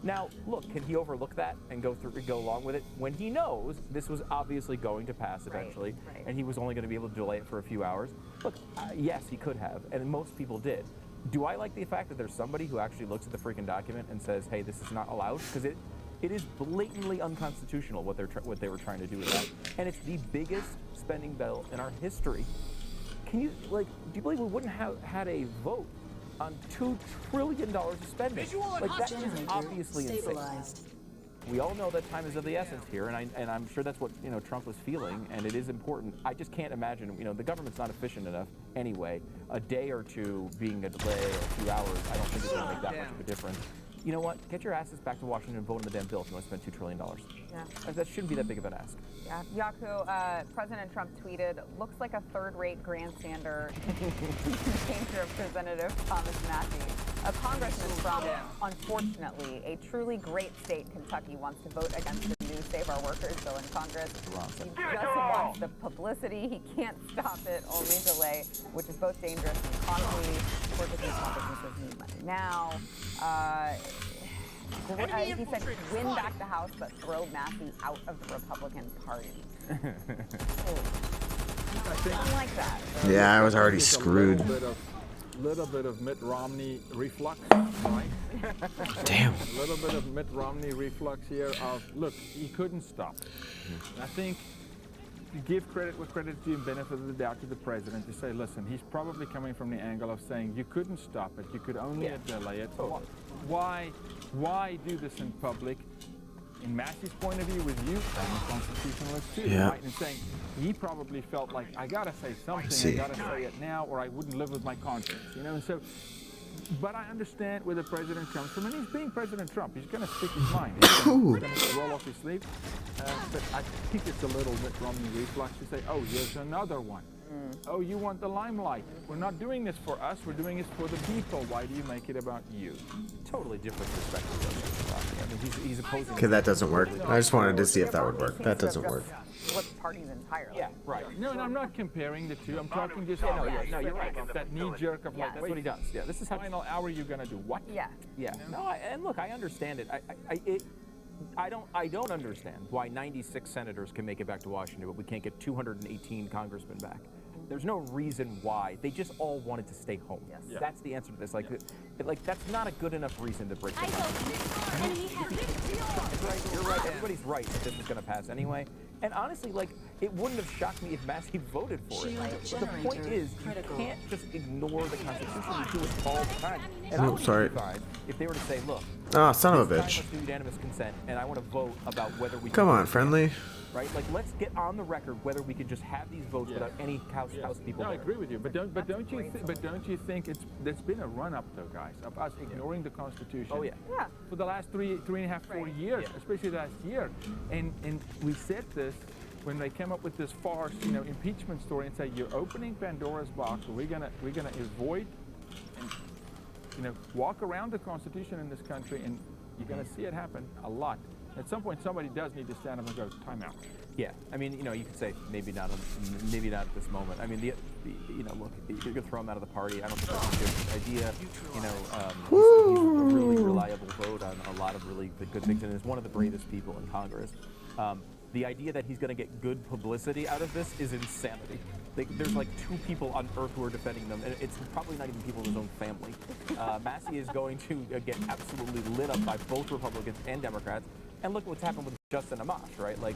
Now, look, can he overlook that and go along with it when he knows this was obviously going to pass eventually, and he was only going to be able to delay it for a few hours? Look, yes, he could have, and most people did. Do I like the fact that there's somebody who actually looks at the freaking document and says, hey, this is not allowed? Because it is blatantly unconstitutional what they were trying to do with that, and it's the biggest spending bill in our history. Can you, do you believe we wouldn't have had a vote on $2 trillion of spending? That is obviously insane. We all know that time is of the essence here, and I'm sure that's what Trump was feeling, and it is important. I just can't imagine, the government's not efficient enough anyway. A day or two being a delay or a few hours, I don't think it's going to make that much of a difference. You know what? Get your asses back to Washington and vote on the damn bill if you want to spend $2 trillion. Yeah. That shouldn't be that big of an ask. Yeah. Yaku, President Trump tweeted, looks like a third-rate grandstander came to Representative Thomas Massey. Congressman from, unfortunately, a truly great state, Kentucky, wants to vote against the new Save Our Workers bill in Congress. He just wants the publicity. He can't stop it, only delay, which is both dangerous and costly. For small businesses need money now. He said, win back the House, but throw Massey out of the Republican Party. I like that. Yeah, I was already screwed. Little bit of Mitt Romney reflux, right? Damn. A little bit of Mitt Romney reflux here of, look, he couldn't stop it. I think to give credit where credit's due and benefit of the doubt to the president, to say, listen, he's probably coming from the angle of saying you couldn't stop it, you could only delay it. Why do this in public? In Massey's point of view, with you, I'm a constitutionalist too, right? And saying he probably felt like, I gotta say something, I gotta say it now, or I wouldn't live with my conscience, And so, but I understand where the president comes from, and he's being President Trump. He's gonna speak his mind. He's gonna roll off his sleeve. But I think it's a little bit Romney reflex to say, oh, here's another one. Oh, you want the limelight. We're not doing this for us, we're doing this for the people. Why do you make it about you? Totally different perspective of Romney. I mean, he's opposing. Okay, that doesn't work. I just wanted to see if that would work. That doesn't work. Flipped parties entirely. Yeah, right. No, I'm not comparing the two. I'm talking just no, you're right. that knee jerk of like, That's what he does. Yeah, this is how. Final hour you're gonna do what? Yeah. Yeah. No, and look, I understand it. I don't understand why 96 senators can make it back to Washington, but we can't get 218 congressmen back. There's no reason why. They just all wanted to stay home. Yes. Yeah. That's the answer to this. Like that's not a good enough reason to break the Right, you're right. Everybody's right that this is going to pass anyway. And honestly, like, it wouldn't have shocked me if Massey voted for it. But the point is, you can't just ignore the Constitution. You do it all the time. And I would be fine if they were to say, look, Ah, son of a this time bitch. let's do unanimous consent, and I want to vote about whether we Come can on, friendly. right? Like, let's get on the record whether we could just have these votes without any house people No, I there. agree with you, but don't you think there's been a run up though, guys, of us ignoring the Constitution? Oh, yeah. Yeah. For the last three and a half, 4 years, especially last year, and we said this when they came up with this farce, impeachment story, and say you're opening Pandora's box. We're gonna avoid and walk around the Constitution in this country, and you're gonna see it happen a lot. At some point, somebody does need to stand up and go, time out. Yeah, I mean, you could say maybe not at this moment. I mean, look, you're gonna throw him out of the party. I don't think that's a good idea. He's a really reliable vote on a lot of really good things, and is one of the bravest people in Congress. The idea that he's going to get good publicity out of this is insanity. There's like 2 people on Earth who are defending them, and it's probably not even people in his own family. Massey is going to get absolutely lit up by both Republicans and Democrats. And look at what's happened with Justin Amash, right? Like,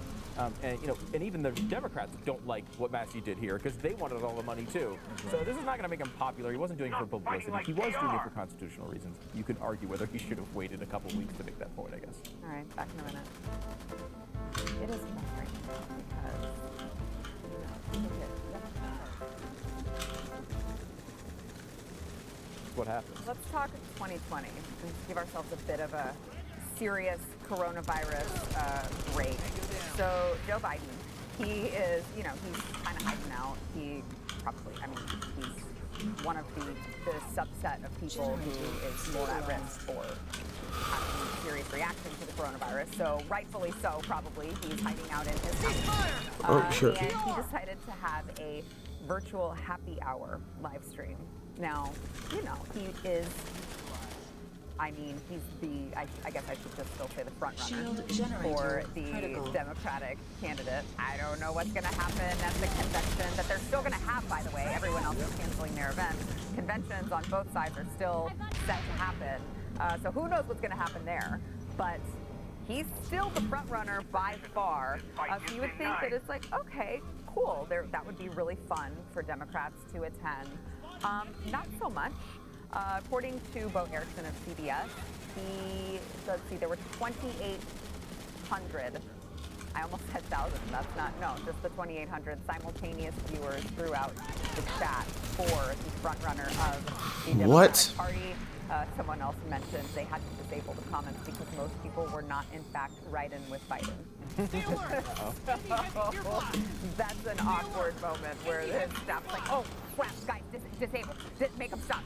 and even the Democrats don't like what Massey did here because they wanted all the money too. So this is not going to make him popular. He wasn't doing it for publicity. He was doing it for constitutional reasons. You could argue whether he should have waited a couple weeks to make that point, I guess. All right, back in a minute. It is frustrating because What happened? let's talk 2020 and give ourselves a bit of a serious coronavirus break. So Joe Biden, he is, he's kind of hiding out. He probably, he's one of the subset of people who is more at risk for having a serious reaction to the coronavirus. So rightfully so, probably, he's hiding out in his house. Oh, sure. And he decided to have a virtual happy hour live stream. Now, he is, he's I guess I should just still say the front runner for the Democratic candidate. I don't know what's going to happen at the convention that they're still going to have, by the way. Everyone else is canceling their events. Conventions on both sides are still set to happen. So who knows what's going to happen there. But he's still the front runner by far. So you would think that it's like, okay, cool. That would be really fun for Democrats to attend. Not so much. According to Bo Erickson of CBS, there were 2,800. I almost said 1,000. That's not, just the 2,800 simultaneous viewers throughout the chat for the front runner of the Democratic Party. Someone else mentioned they had to disable the comments because most people were not, in fact, right in with Biden. So, that's an awkward moment where the staff's like, oh, crap, guys, disable. Make them stop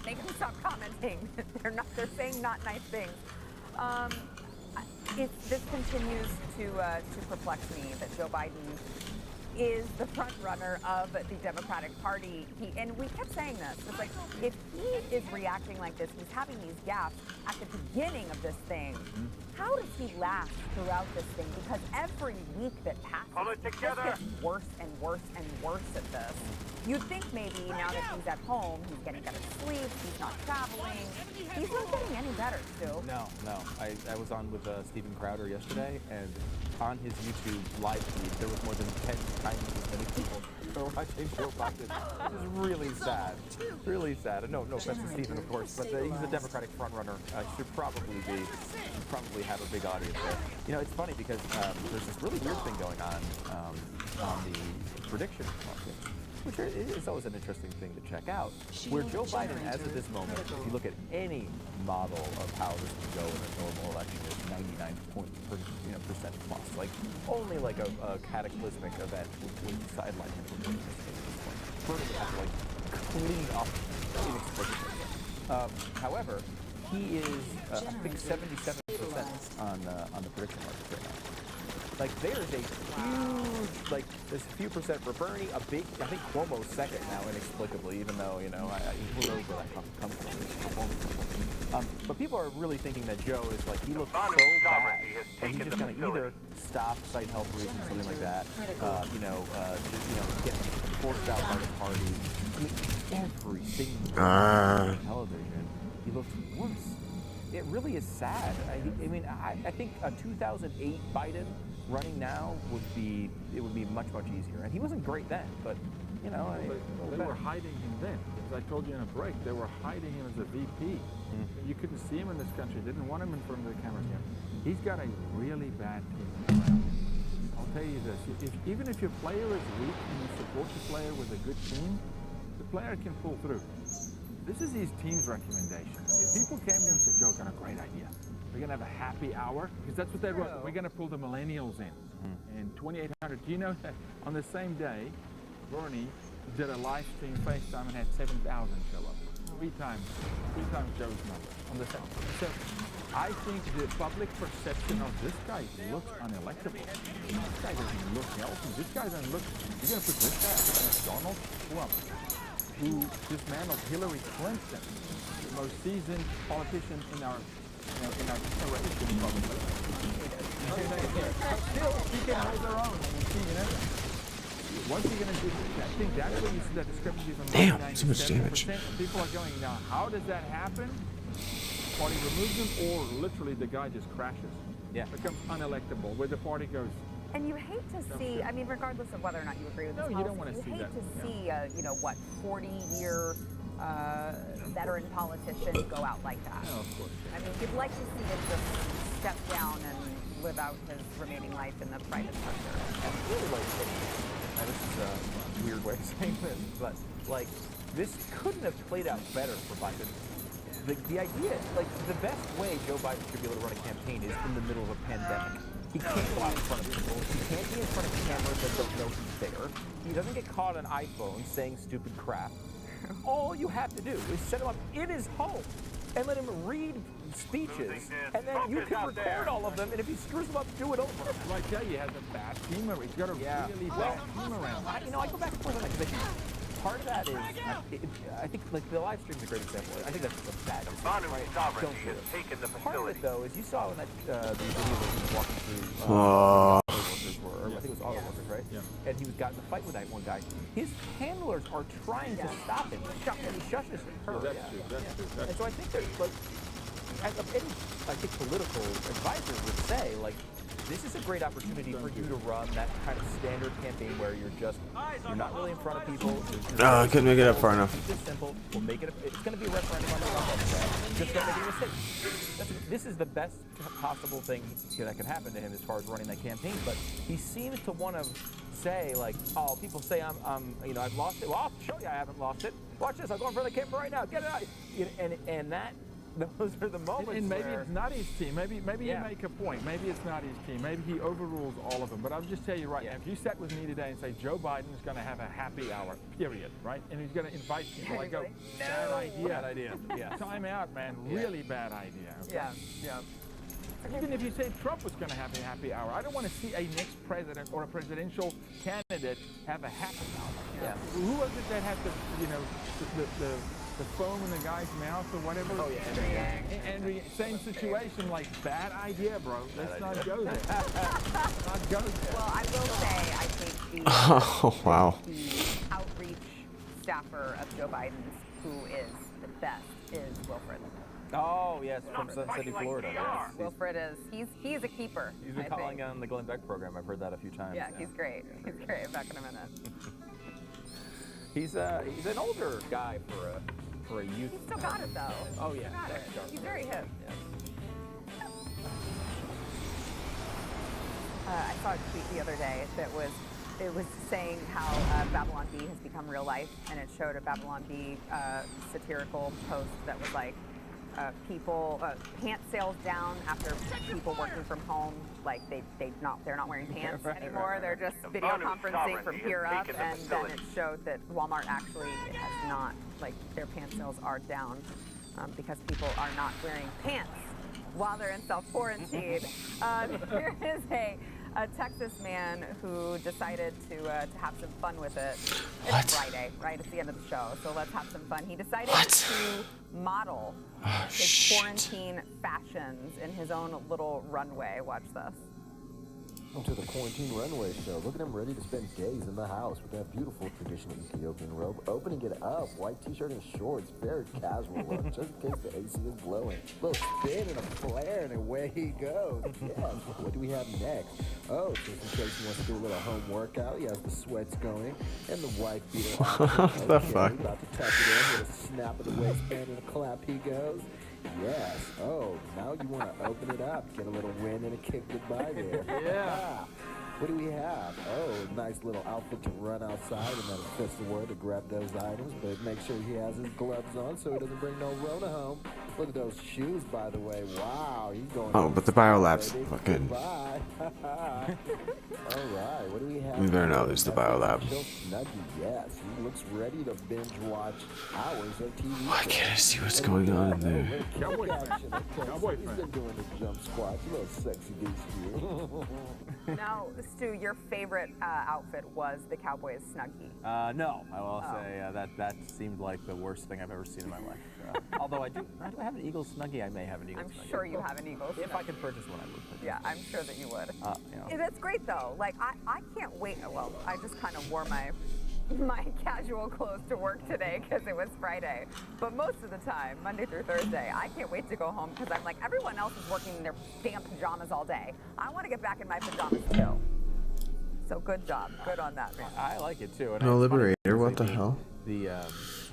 commenting. They're saying not nice things. This continues to perplex me that Joe Biden is the front runner of the Democratic Party. And we kept saying this. It's like, if he is reacting like this, he's having these gaps at the beginning of this thing, how does he last throughout this thing? Because every week that passes, he just gets worse and worse and worse at this. You'd think maybe now that he's at home, he's getting better sleep, he's not traveling. He's not getting any better, Stu. No. I was on with Steven Crowder yesterday, and on his YouTube live feed, there was more than 10 times as many people who were watching Joe Biden. It was really sad. Really sad. No offense to Steven, of course, but he's a Democratic frontrunner. Should probably have a big audience there. It's funny because there's this really weird thing going on the prediction market, which is always an interesting thing to check out, where Joe Biden, as of this moment, if you look at any model of how this would go in a normal election, is 99% plus. Like, only like a cataclysmic event would sideline him from winning this game at this point. burning it have to like clean up inexplicably. However, he is I think 77% on the prediction market right now. Like there's a huge, like there's a few percent for Bernie, a big, I think Cuomo's second now inexplicably, even though, you know, who knows where that comes from. But people are really thinking that Joe is like, he looks so bad, and he's just going to either stop site health reasons, something like that, get forced out by the party. I mean, every single television, he looks worse. It really is sad. I think a 2008 Biden running now would be much easier. And he wasn't great then, but you know, they were hiding him then. As I told you in a break, they were hiding him as a VP. You couldn't see him in this country. Didn't want him in front of the cameras yet. He's got a really bad team. I'll tell you this: even if your player is weak and you support your player with a good team, the player can pull through. This is his team's recommendation. If people came to him and said, Joe, got a great idea. We're going to have a happy hour, because that's what they wrote. We're going to pull the millennials in. And 2,800, do you know that on the same day, Bernie did a live stream FaceTime and had 7,000 show up. Three times Joe's number on the same. So I think the public perception of this guy looks unelectable. This guy doesn't look healthy. This guy doesn't look, you're going to put this guy against Donald Trump, who dismantled Hillary Clinton, the most seasoned politician in our generation, probably. But still, she can hold her own. What's he going to do? I think that's where you see that discrepancy from 97%. People are going, now, how does that happen? Party removes him, or literally the guy just crashes. Yeah. Becomes unelectable, where the party goes. And you hate to see, I mean, regardless of whether or not you agree with this policy, you don't want to see that. You hate to see, 40-year veteran politician go out like that. No, of course. I mean, you'd like to see him just step down and live out his remaining life in the private sector. Now, this is a weird way of saying this, but, like, this couldn't have played out better for Biden. The idea, like, the best way Joe Biden should be able to run a campaign is in the middle of a pandemic. He can't go out in front of people. He can't be in front of cameras that don't know he's there. He doesn't get caught on iPhone saying stupid crap. All you have to do is set him up in his home and let him read speeches, and then you can record all of them, and if he screws them up, do it over. Well, I tell you, he has a bad team around. He's got a really bad team around. I go back and forth on that, because part of that is, I think, like, the live stream is a great example. I think that's a bad decision, right? Don't do it. Part of it, though, is you saw in that the video that he was walking through, I think it was auto workers, right? Yeah. And he was got in a fight with that one guy. His handlers are trying to stop him, and he shushes her. That's true. And so I think there's, like, I think political advisors would say, like, this is a great opportunity for you to run that kind of standard campaign where you're not really in front of people. I couldn't make it up far enough. It's just simple. We'll make it. It's going to be a referendum on the Trump. Just don't make any mistakes. This is the best possible thing that could happen to him as far as running that campaign. But he seems to want to say, like, oh, people say I've lost it. Well, I'll show you I haven't lost it. Watch this. I'll go in front of the camera right now. Get it out. And that. Those are the moments. And maybe it's not his team. Maybe you make a point. Maybe it's not his team. Maybe he overrules all of them. But I'll just tell you right now, if you sat with me today and say Joe Biden is going to have a happy hour, period, right? And he's going to invite people. I go, bad idea. Bad idea. Yeah. Time out, man. Really bad idea. Okay? Yeah. Even if you say Trump was going to have a happy hour, I don't want to see a next president or a presidential candidate have a happy hour. Yeah. Who was it that had the foam in the guy's mouth or whatever? Oh, yeah. Andrew, same situation, like, bad idea, bro. Let's not go there. Not go there. Well, I will say, I think Oh, wow. the outreach staffer of Joe Biden's, who is the best, is Wilfred. Oh, yes, from Sun City, Florida. Yes. Wilfred is, he's a keeper. He's been calling on the Glenn Beck program. I've heard that a few times. Yeah, he's great. He's great. Back in a minute. He's an older guy for a youth. He's still got it, though. Oh, yeah. He's very hip. Yeah. I saw a tweet the other day that was saying how Babylon Bee has become real life, and it showed a Babylon Bee satirical post that was like, people pants sales down after people working from home, like they're not wearing pants anymore. They're just video conferencing from here up, and then it showed that Walmart actually has not, like, their pants sales are down because people are not wearing pants while they're in self-quarantine. Here is a Texas man who decided to have some fun with it. What? It's Friday, right? It's the end of the show, so let's have some fun. He decided to model his quarantine fashions in his own little runway. Watch this. Welcome to the Quarantine Runway Show. Look at him ready to spend days in the house with that beautiful traditional Ethiopian robe. Opening it up, white t-shirt and shorts, very casual look, just in case the AC is blowing. Little spin and a flare, and away he goes. Yes, what do we have next? Oh, just in case he wants to do a little home workout, he has the sweats going and the white beater on. What the fuck? About to tuck it in with a snap of the waistband and a clap he goes. Yes. Oh, now you want to open it up, get a little win and a kick goodbye there. Yeah. What do we have? Oh, nice little outfit to run outside, and then a fist of word to grab those items, but make sure he has his gloves on so he doesn't bring no Rona home. Look at those shoes, by the way. Wow, he's going. Oh, but the biolab's fucking. Bye. All right, what do we have? We better know there's the biolab. Snuggie, yes, he looks ready to binge watch hours of TV. Why can't I see what's going on in there? Cowboy Cowboy He's been doing his jump squats, a little sexy beast here. Now, Stu, your favorite outfit was the Cowboys Snuggie. No, I will say that seemed like the worst thing I've ever seen in my life. Although do I have an Eagles Snuggie? I may have an Eagles Snuggie. I'm sure you have an Eagles If Snuggie. I could purchase one, I would purchase Yeah, I'm sure that you would. You know. That's great, though. Like, I can't wait. Well, I just kind of wore my casual clothes to work today because it was Friday. But most of the time, Monday through Thursday, I can't wait to go home because I'm like, everyone else is working in their damn pajamas all day. I want to get back in my pajamas, too. So good job. Good on that, man. I like it, too. And No it's funny Liberator, what because the hell?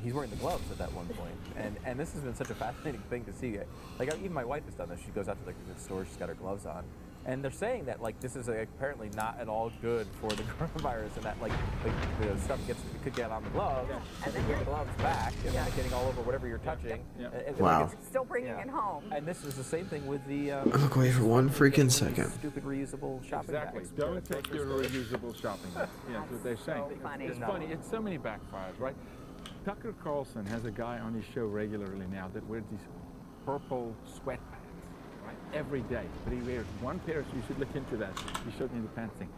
He's wearing the gloves at that one point, and this has been such a fascinating thing to see. Like, even my wife has done this. She goes out to the store, she's got her gloves on, and they're saying that, like, this is apparently not at all good for the coronavirus, and that like the stuff could get on the gloves, and then get the gloves back, and then getting all over whatever you're touching. Wow. Like, Still bringing it home. And this is the same thing with the. Look away for one freaking second. Stupid reusable shopping Exactly. bags. Don't take your reusable shopping bags. Yeah, that's what they're saying. So funny. It's funny. It's so many backfires, right? Tucker Carlson has a guy on his show regularly now that wears these purple sweatpants, right? Every day. But he wears one pair, so you should look into that. He showed me the pants thing.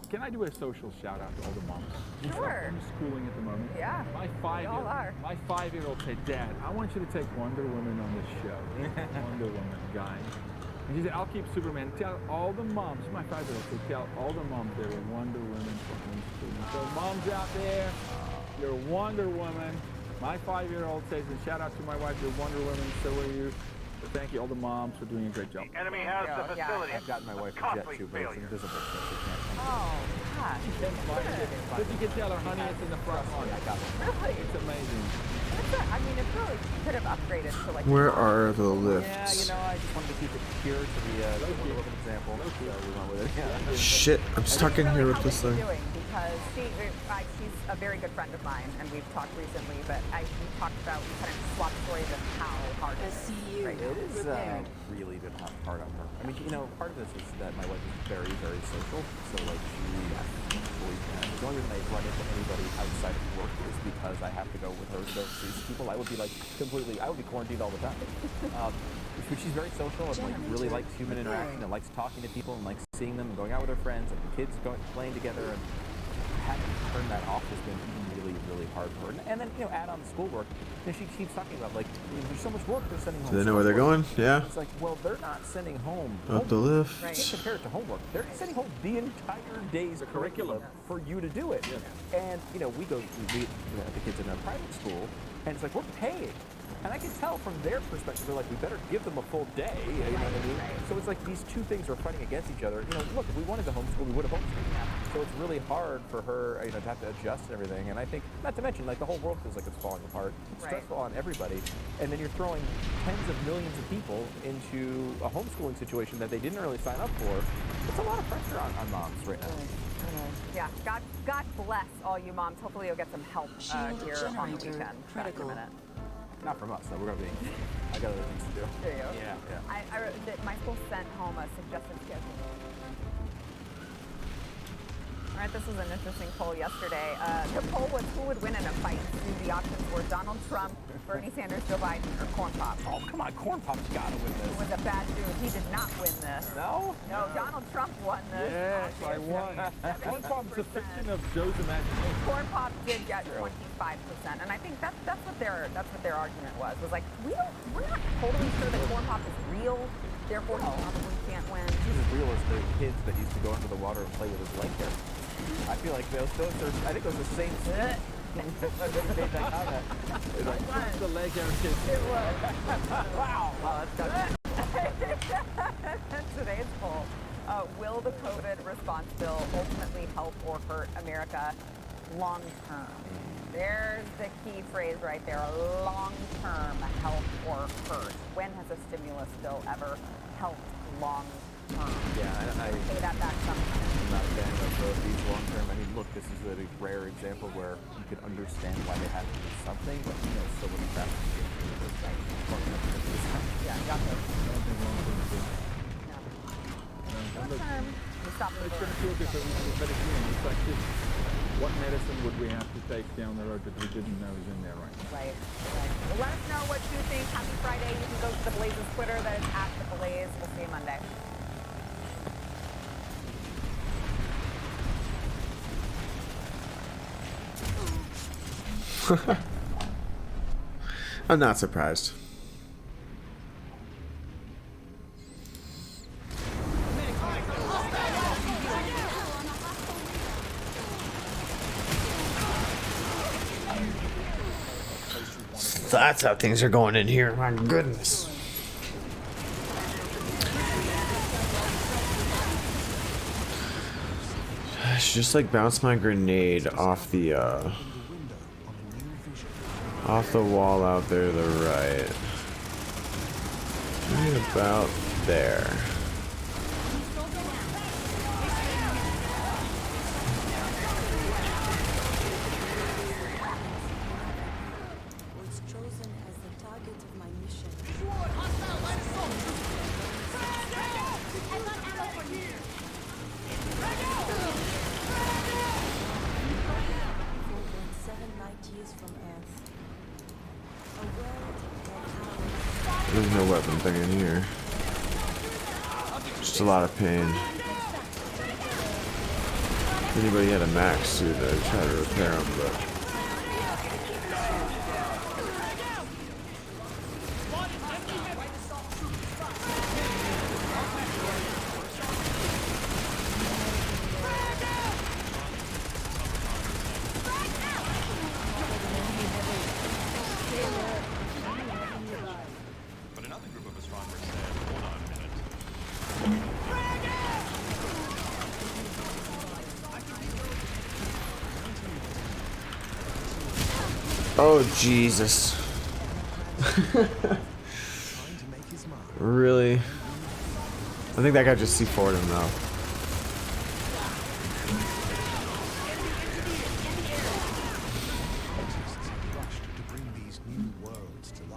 Can I do a social shout out to all the moms? Sure. I'm schooling at the moment. Yeah. My all are. five-year-old said, Dad, I want you to take Wonder Woman on this show. Wonder Woman, guy. And he said, I'll keep Superman. Tell all the moms, my 5-year-old said, tell all the moms they were Wonder Women for homeschooling. So moms out there, you're Wonder Woman. My 5-year-old says, and shout out to my wife, you're Wonder Woman, so are you. So thank you all the moms for doing a great job. The enemy has the facility. I've gotten my wife a jet too, but it's invisible, so she can't. Oh, gosh. But you can tell her, honey, it's in the front lawn. I got it. Really? It's amazing. I mean, it's really, you could have upgraded to like. Where are the Yeah, lifts? I just wanted to keep it pure to the Wonder Woman example. So we went with it. Yeah. Shit, I'm stuck in here with this How is thing. she doing? Because she's a very good friend of mine, and we've talked recently. But we talked about, we kind of swapped stories of how hard it is. Right now. It is really been hard on her. I mean, part of this is that my wife is very, very social. So, like, the only reason I run into anybody outside of work is because I have to go with her to go see people. I would be quarantined all the time. But she's very social and like really likes human interaction and likes talking to people and likes seeing them and going out with her friends and the kids playing together, and having to turn that off has been really, really hard for her. And then, add on the schoolwork. She keeps talking about, like, there's so much work they're sending home. Do they know where they're going? Yeah. It's like, well, they're not sending home Up the lift. You can't compare it to homework. They're sending home the entire day's curriculum for you to do it. Yeah. And, we the kids in a private school, and it's like, we're paying. And I can tell from their perspective, they're like, we better give them a full day, you know what I mean? So it's like these two things are fighting against each other. Look, if we wanted to homeschool, we would have homeschooled. So it's really hard for her, to have to adjust and everything. And I think, not to mention, like, the whole world feels like it's falling apart. It's stressful on everybody. And then you're throwing tens of millions of people into a homeschooling situation that they didn't really sign up for. It's a lot of pressure on moms right now. Yeah, God bless all you moms. Hopefully you'll get some help here on the weekend. Back in a minute. Not from us, though. We're gonna be. I got other things to do. There you go. Yeah. My school sent home a suggested schedule. All right, this was an interesting poll yesterday. The poll was who would win in a fight. The options were Donald Trump, Bernie Sanders, Joe Biden, or Corn Pop. Oh, come on. Corn Pop's gotta win Who this. was a bad dude. He did not win this. No? No, Donald Trump won this. Yes, I won. Corn Pop's a fiction of Joe's imagination. Corn Pop did get 25%, and I think that's what their argument was like we're not totally sure that Corn Pop is real, therefore he probably can't win. He's as real as the kids that used to go into the water and play with his leg hair. I feel like those are, I think those are the same. The leg hair kids. It was. Wow, that's Today's poll. Will the COVID response bill ultimately help or hurt America long term? There's the key phrase right there, long term help or hurt. When has a stimulus bill ever helped long term? Yeah, I say that back sometime. I'm not a fan of both these long term. I mean, look, this is a rare example where you can understand why they have to do something, but you know, so many factors. Yeah, got those. Long term, we stop the It's going to feel different, but again, it's like this. What medicine would we have to take down the road that we didn't know is in there right now? Right. Well, let us know what you think. Happy Friday. You can go to the Blaze's Twitter. That is @the Blaze. We'll see you Monday. I'm not surprised. That's how things are going in here. My goodness. I should just like bounce my grenade off the wall out there to the right. Right about there. There's no weapon thing in here. Just a lot of pain. If anybody had a max suit, I'd try to repair them, but... Oh, Jesus. Really? I think that guy just C4'd him, though.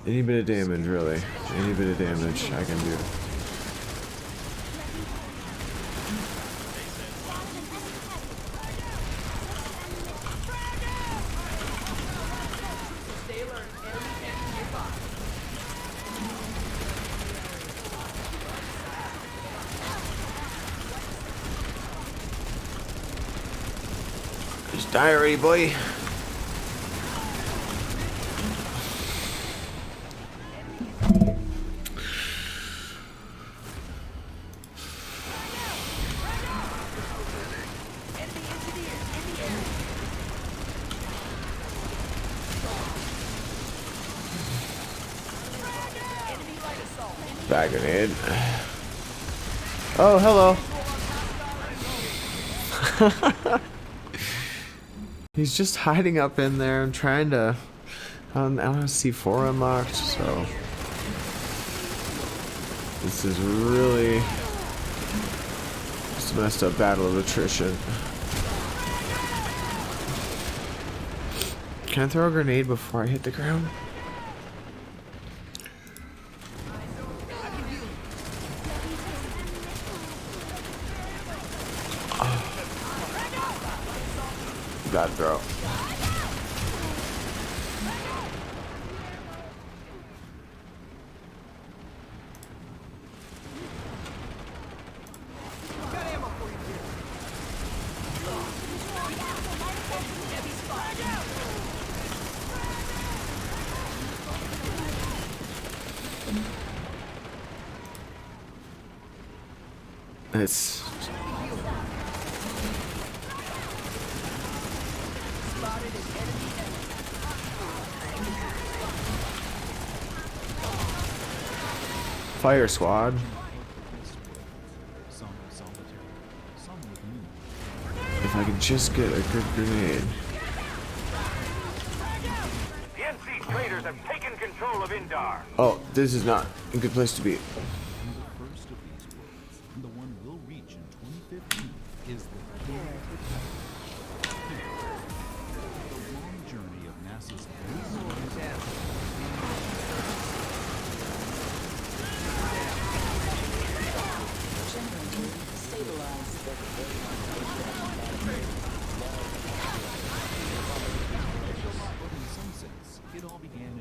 Any bit of damage, really. Any bit of damage I can do. Just die already, boy. Bag grenade. Oh, hello. He's just hiding up in there. I'm trying to... I don't have C4 unlocked, so... This is really... just a messed up battle of attrition. Can I throw a grenade before I hit the ground? Bad throw. It's Fire Squad. If I could just get a good grenade. The NC traders have taken control of Indar. Oh, this is not a good place to be. The first of these worlds, and the one we'll reach in 2015, is the long journey of NASA's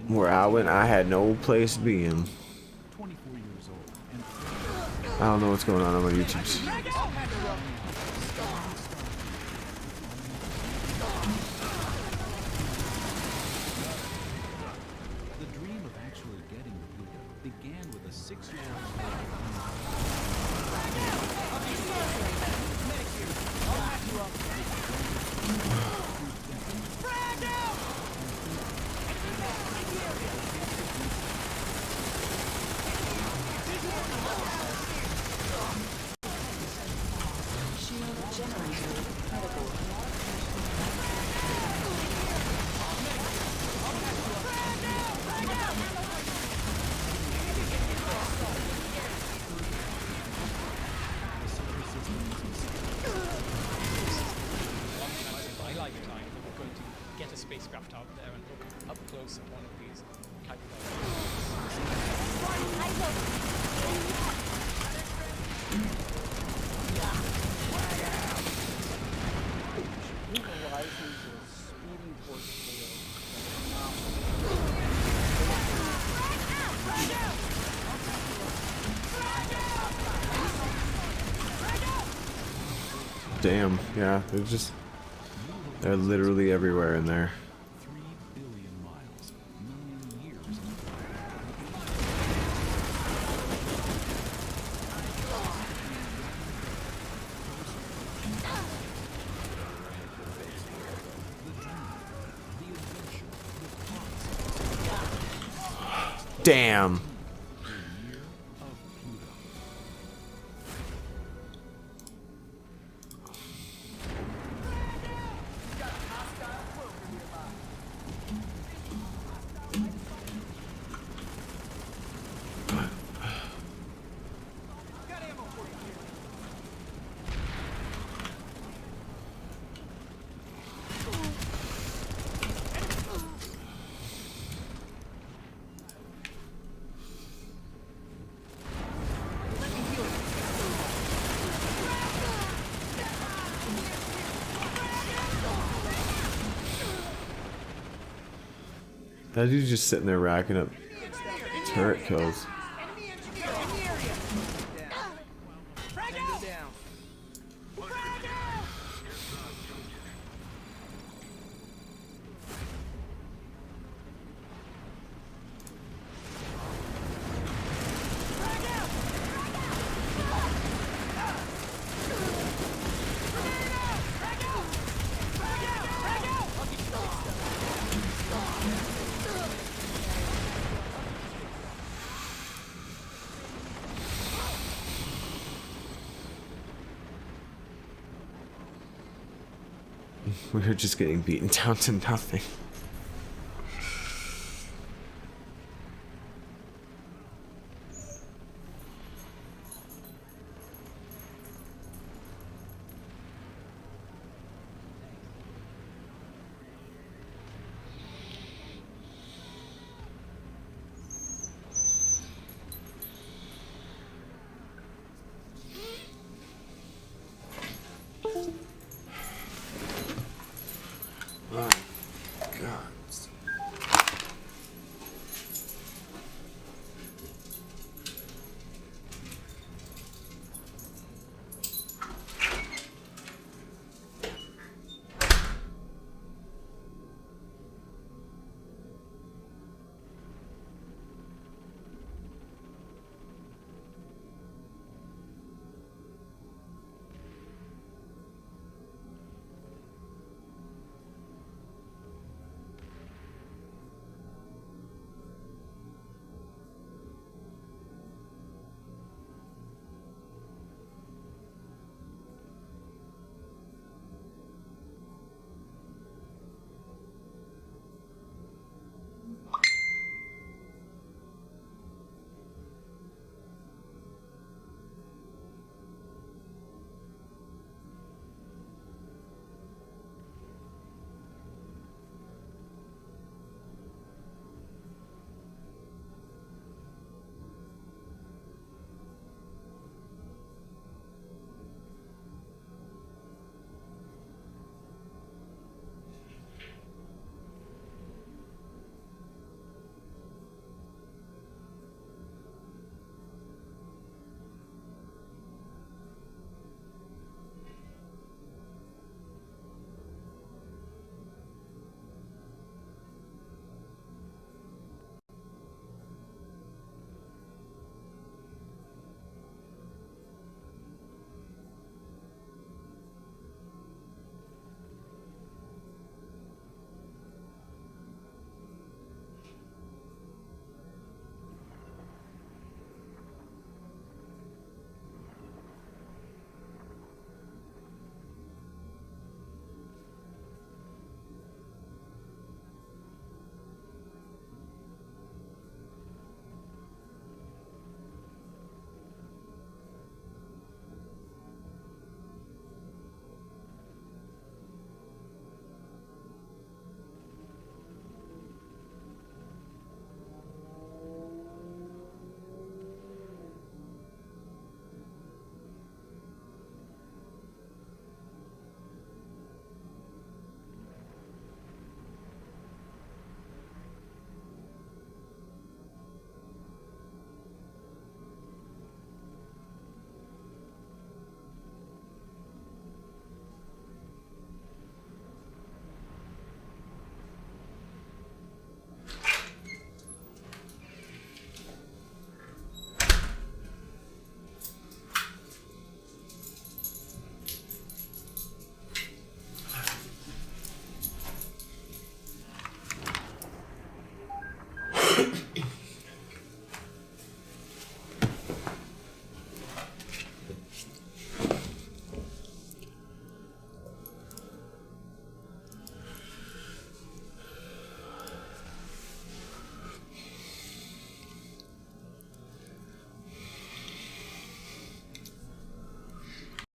Where I went, I had no place to be in. 24 years old, and I don't know what's going on my YouTube. the dream of actually getting to Pluto began with a 6-year-old. My lifetime, we're going to get a spacecraft out there and look up close at one of these type Damn, yeah, they're literally everywhere in there. 3 billion miles, million years. Damn. That dude's just sitting there racking up turret kills. We were just getting beaten down to nothing.